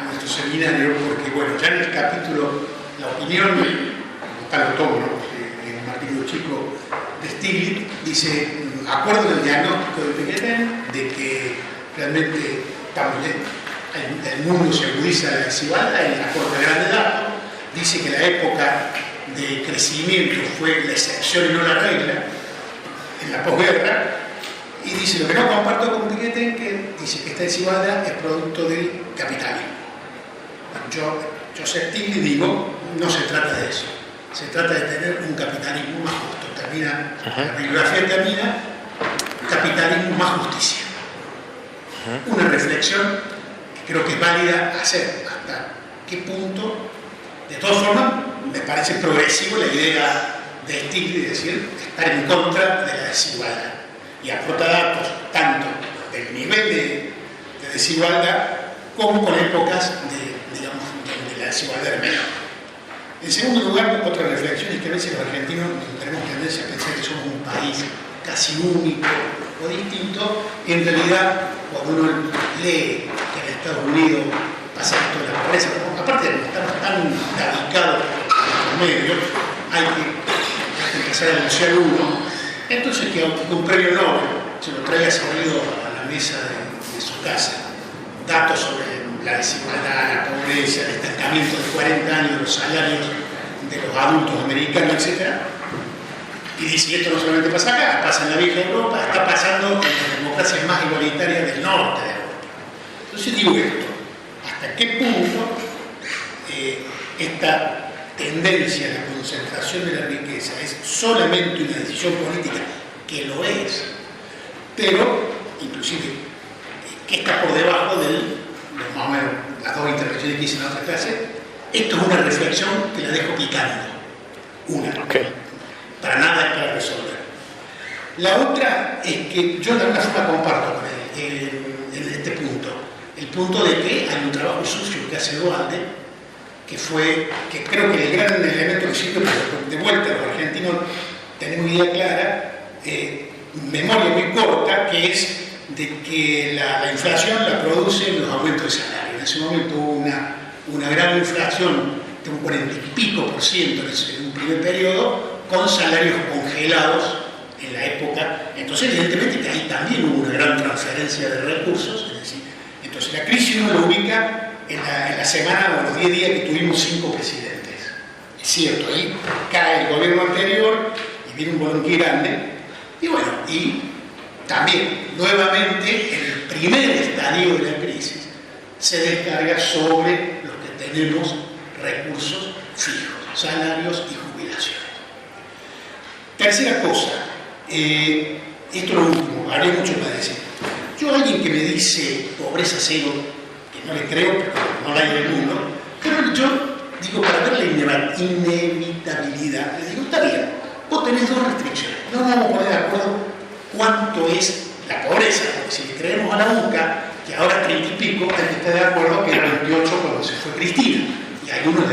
nuestro seminario, porque bueno, ya en el capítulo, la opinión, como tal lo tomo, ¿no? En un artículo chico de Stiglitz, dice, acuerdo en el diagnóstico de Piketty de que realmente estamos el mundo se agudiza la desigualdad y la corte de grande datos, dice que la época de crecimiento fue la excepción y no la regla en la posguerra, y dice lo que no comparto con Piketty, que dice que esta desigualdad es producto del capitalismo. Yo sé Stiglitz, digo, no se trata de eso, se trata de tener un capitalismo más justo. Termina, la bibliografía termina, capitalismo más justicia. Una reflexión que creo que es válida hacer, hasta qué punto, de todas formas, me parece progresivo la idea de Stiglitz de decir estar en contra de la desigualdad y aporta datos tanto del nivel de desigualdad como con épocas de la desigualdad de menor. En segundo lugar, otra reflexión es que a veces los argentinos tenemos tendencia a pensar que somos un país casi único o distinto, y en realidad cuando uno lee que en Estados Unidos pasa esto de la pobreza, aparte de que estamos tan dedicados a los medios, hay que empezar a denunciar uno. Entonces que un premio Nobel se lo traiga salido a la mesa de su casa, datos sobre la desigualdad, la pobreza, el estancamiento de 40 años de los salarios de los adultos americanos, etc. Y dice, y esto no solamente pasa acá, pasa en la vieja Europa, está pasando en las democracias más igualitarias del norte de Europa. Entonces digo esto, ¿hasta qué punto esta tendencia a la concentración de la riqueza es solamente una decisión política, que lo es, pero inclusive que está por debajo del más o menos las dos intervenciones que hice en la otra clase? Esto es una reflexión que la dejo picando. Una. Para nada es para resolver. La otra es que yo de alguna forma comparto con él en este punto. El punto de que hay un trabajo sucio que hace Duhalde, que creo que el gran elemento que sirve, pero de vuelta los argentinos tenemos idea clara, memoria muy corta, que es de que la inflación la producen los aumentos de salario. En ese momento hubo una gran inflación de un 40 y pico % en un primer periodo, con salarios congelados en la época. Entonces, evidentemente, que ahí también hubo una gran transferencia de recursos. Es decir, entonces, la crisis uno lo ubica en la semana o los 10 días que tuvimos 5 presidentes. Es cierto, ahí cae el gobierno anterior y viene un bolonquí grande. Y bueno, y también, nuevamente, en el primer estadio de la crisis, se descarga sobre los que tenemos recursos fijos, salarios y jubilaciones. Tercera cosa, esto es lo último, habría mucho para decir. Yo a alguien que me dice pobreza cero, que no le creo, porque no la hay en el mundo, pero yo digo, para ver la inevitabilidad, le digo, está bien, vos tenés dos restricciones, no nos vamos a poner de acuerdo cuánto es la pobreza, porque si le creemos a la UNCA, que ahora 30 y pico, hay que estar de acuerdo que era 28 cuando se fue Cristina, y algunos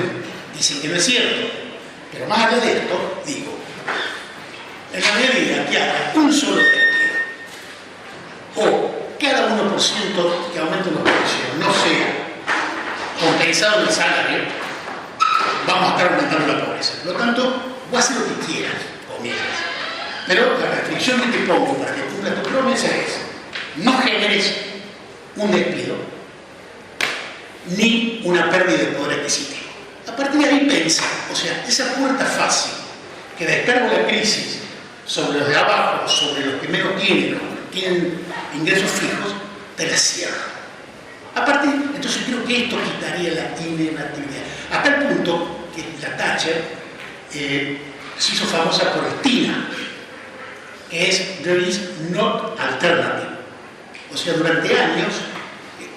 dicen que no es cierto. Pero más allá de esto, digo, en la medida que haya un solo despido, o cada 1% que aumente los precios no sea compensado en el salario, vamos a estar aumentando la pobreza. Por lo tanto, vos haces lo que quieras, comillas. Pero la restricción que te pongo para que cumpla tu promesa es: no generes un despido ni una pérdida de poder adquisitivo. A partir de ahí pensa, o sea, esa puerta fácil que descarga la crisis sobre los de abajo, sobre los que menos tienen, los que tienen ingresos fijos, te la cierra. A partir, entonces creo que esto quitaría la inevitabilidad. A tal punto que la Thatcher se hizo famosa por Stina, que es "there is not alternative". O sea, durante años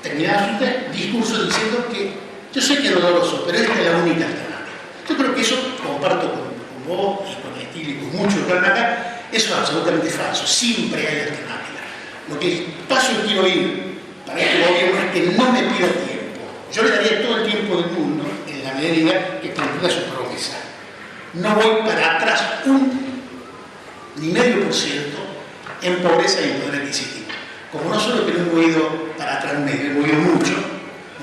terminaba su discurso diciendo que yo sé que es doloroso, pero esta es la única alternativa. Yo creo que eso, comparto con vos y con Stiglitz y con muchos que hablan acá, eso es absolutamente falso. Siempre hay alternativa. Lo que paso quiero ir para este gobierno es que no me pida tiempo. yo le daría todo el tiempo del mundo en la medida que cumpla su promesa. No voy para atrás ni medio por ciento en pobreza y en poder adquisitivo. Como no solo que no hemos ido para atrás medio, hemos ido mucho,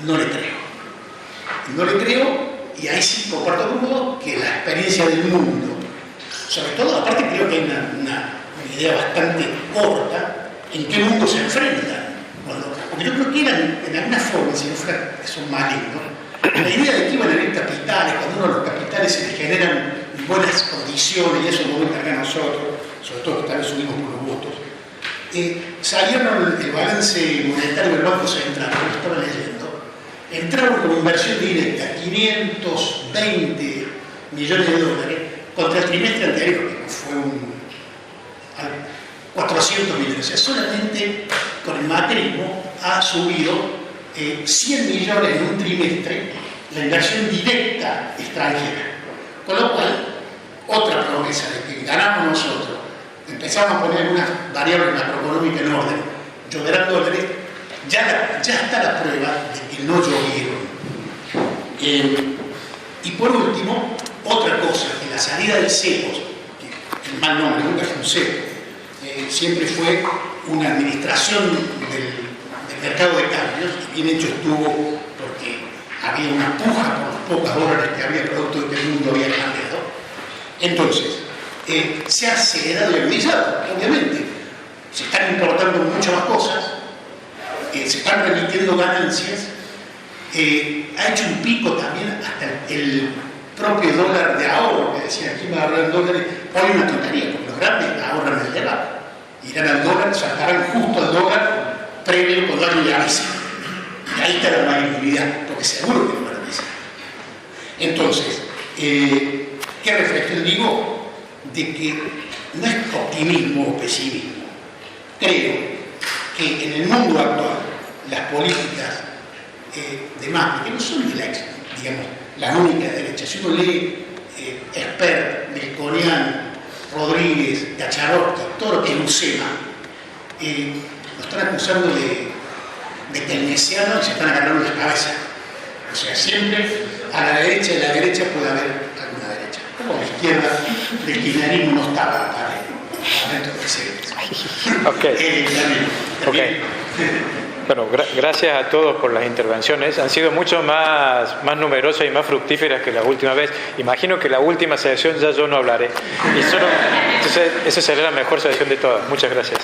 no le creo. No le creo, y ahí sí comparto con vos que la experiencia del mundo, sobre todo, aparte creo que hay una idea bastante corta en qué mundo se enfrentan. Porque yo creo que eran, en alguna forma, si no fuera que son malignos, la idea de que iban a haber capitales, cuando uno a los capitales se les generan buenas condiciones, y eso nos va a encargar a nosotros, sobre todo que tal vez subimos por los votos, salieron el balance monetario del Banco Central, como estaba leyendo, entraron como inversión directa 520 millones de dólares contra el trimestre anterior, que fue 400 millones. O sea, solamente con el macrismo ha subido 100 millones en un trimestre la inversión directa extranjera. Con lo cual, otra promesa de que ganamos nosotros, empezamos a poner unas variables macroeconómicas en orden, lloverán dólares, ya está la prueba de que no llovieron. Y por último, otra cosa, que la salida del CEPOS, que el mal nombre nunca fue un CEPOS, siempre fue una administración del mercado de cambios, y bien hecho estuvo porque había una puja por los pocos dólares que había producto de que el mundo había cambiado. Entonces, se ha acelerado y agudizado, obviamente. Se están importando muchas más cosas, se están remitiendo ganancias, ha hecho un pico también hasta el propio dólar de ahorro, que decía, aquí me ahorran dólares, hoy una tontería, porque los grandes ahorran el dólar, irán al dólar, saltarán justo al dólar previo con daño de avisa. Y ahí está la malignidad, porque seguro que no van a avisar. Entonces, ¿qué reflexión digo? De que no es optimismo o pesimismo. Creo que en el mundo actual las políticas de Macri, que no son de la única derecha, si uno lee Esper, Melconian, Rodríguez, Cacharorta, todo lo que es Lucena, lo están acusando de keynesiano y se están agarrando las cabezas. O sea, siempre a la derecha y a la derecha puede haber alguna derecha. Como a la izquierda del kirchnerismo no estaba dentro de ese. Okay. Bueno, gracias a todos por las intervenciones. Han sido mucho más numerosas y más fructíferas que la última vez. Imagino que la última sesión ya yo no hablaré. Entonces, esa será la mejor sesión de todas. Muchas gracias.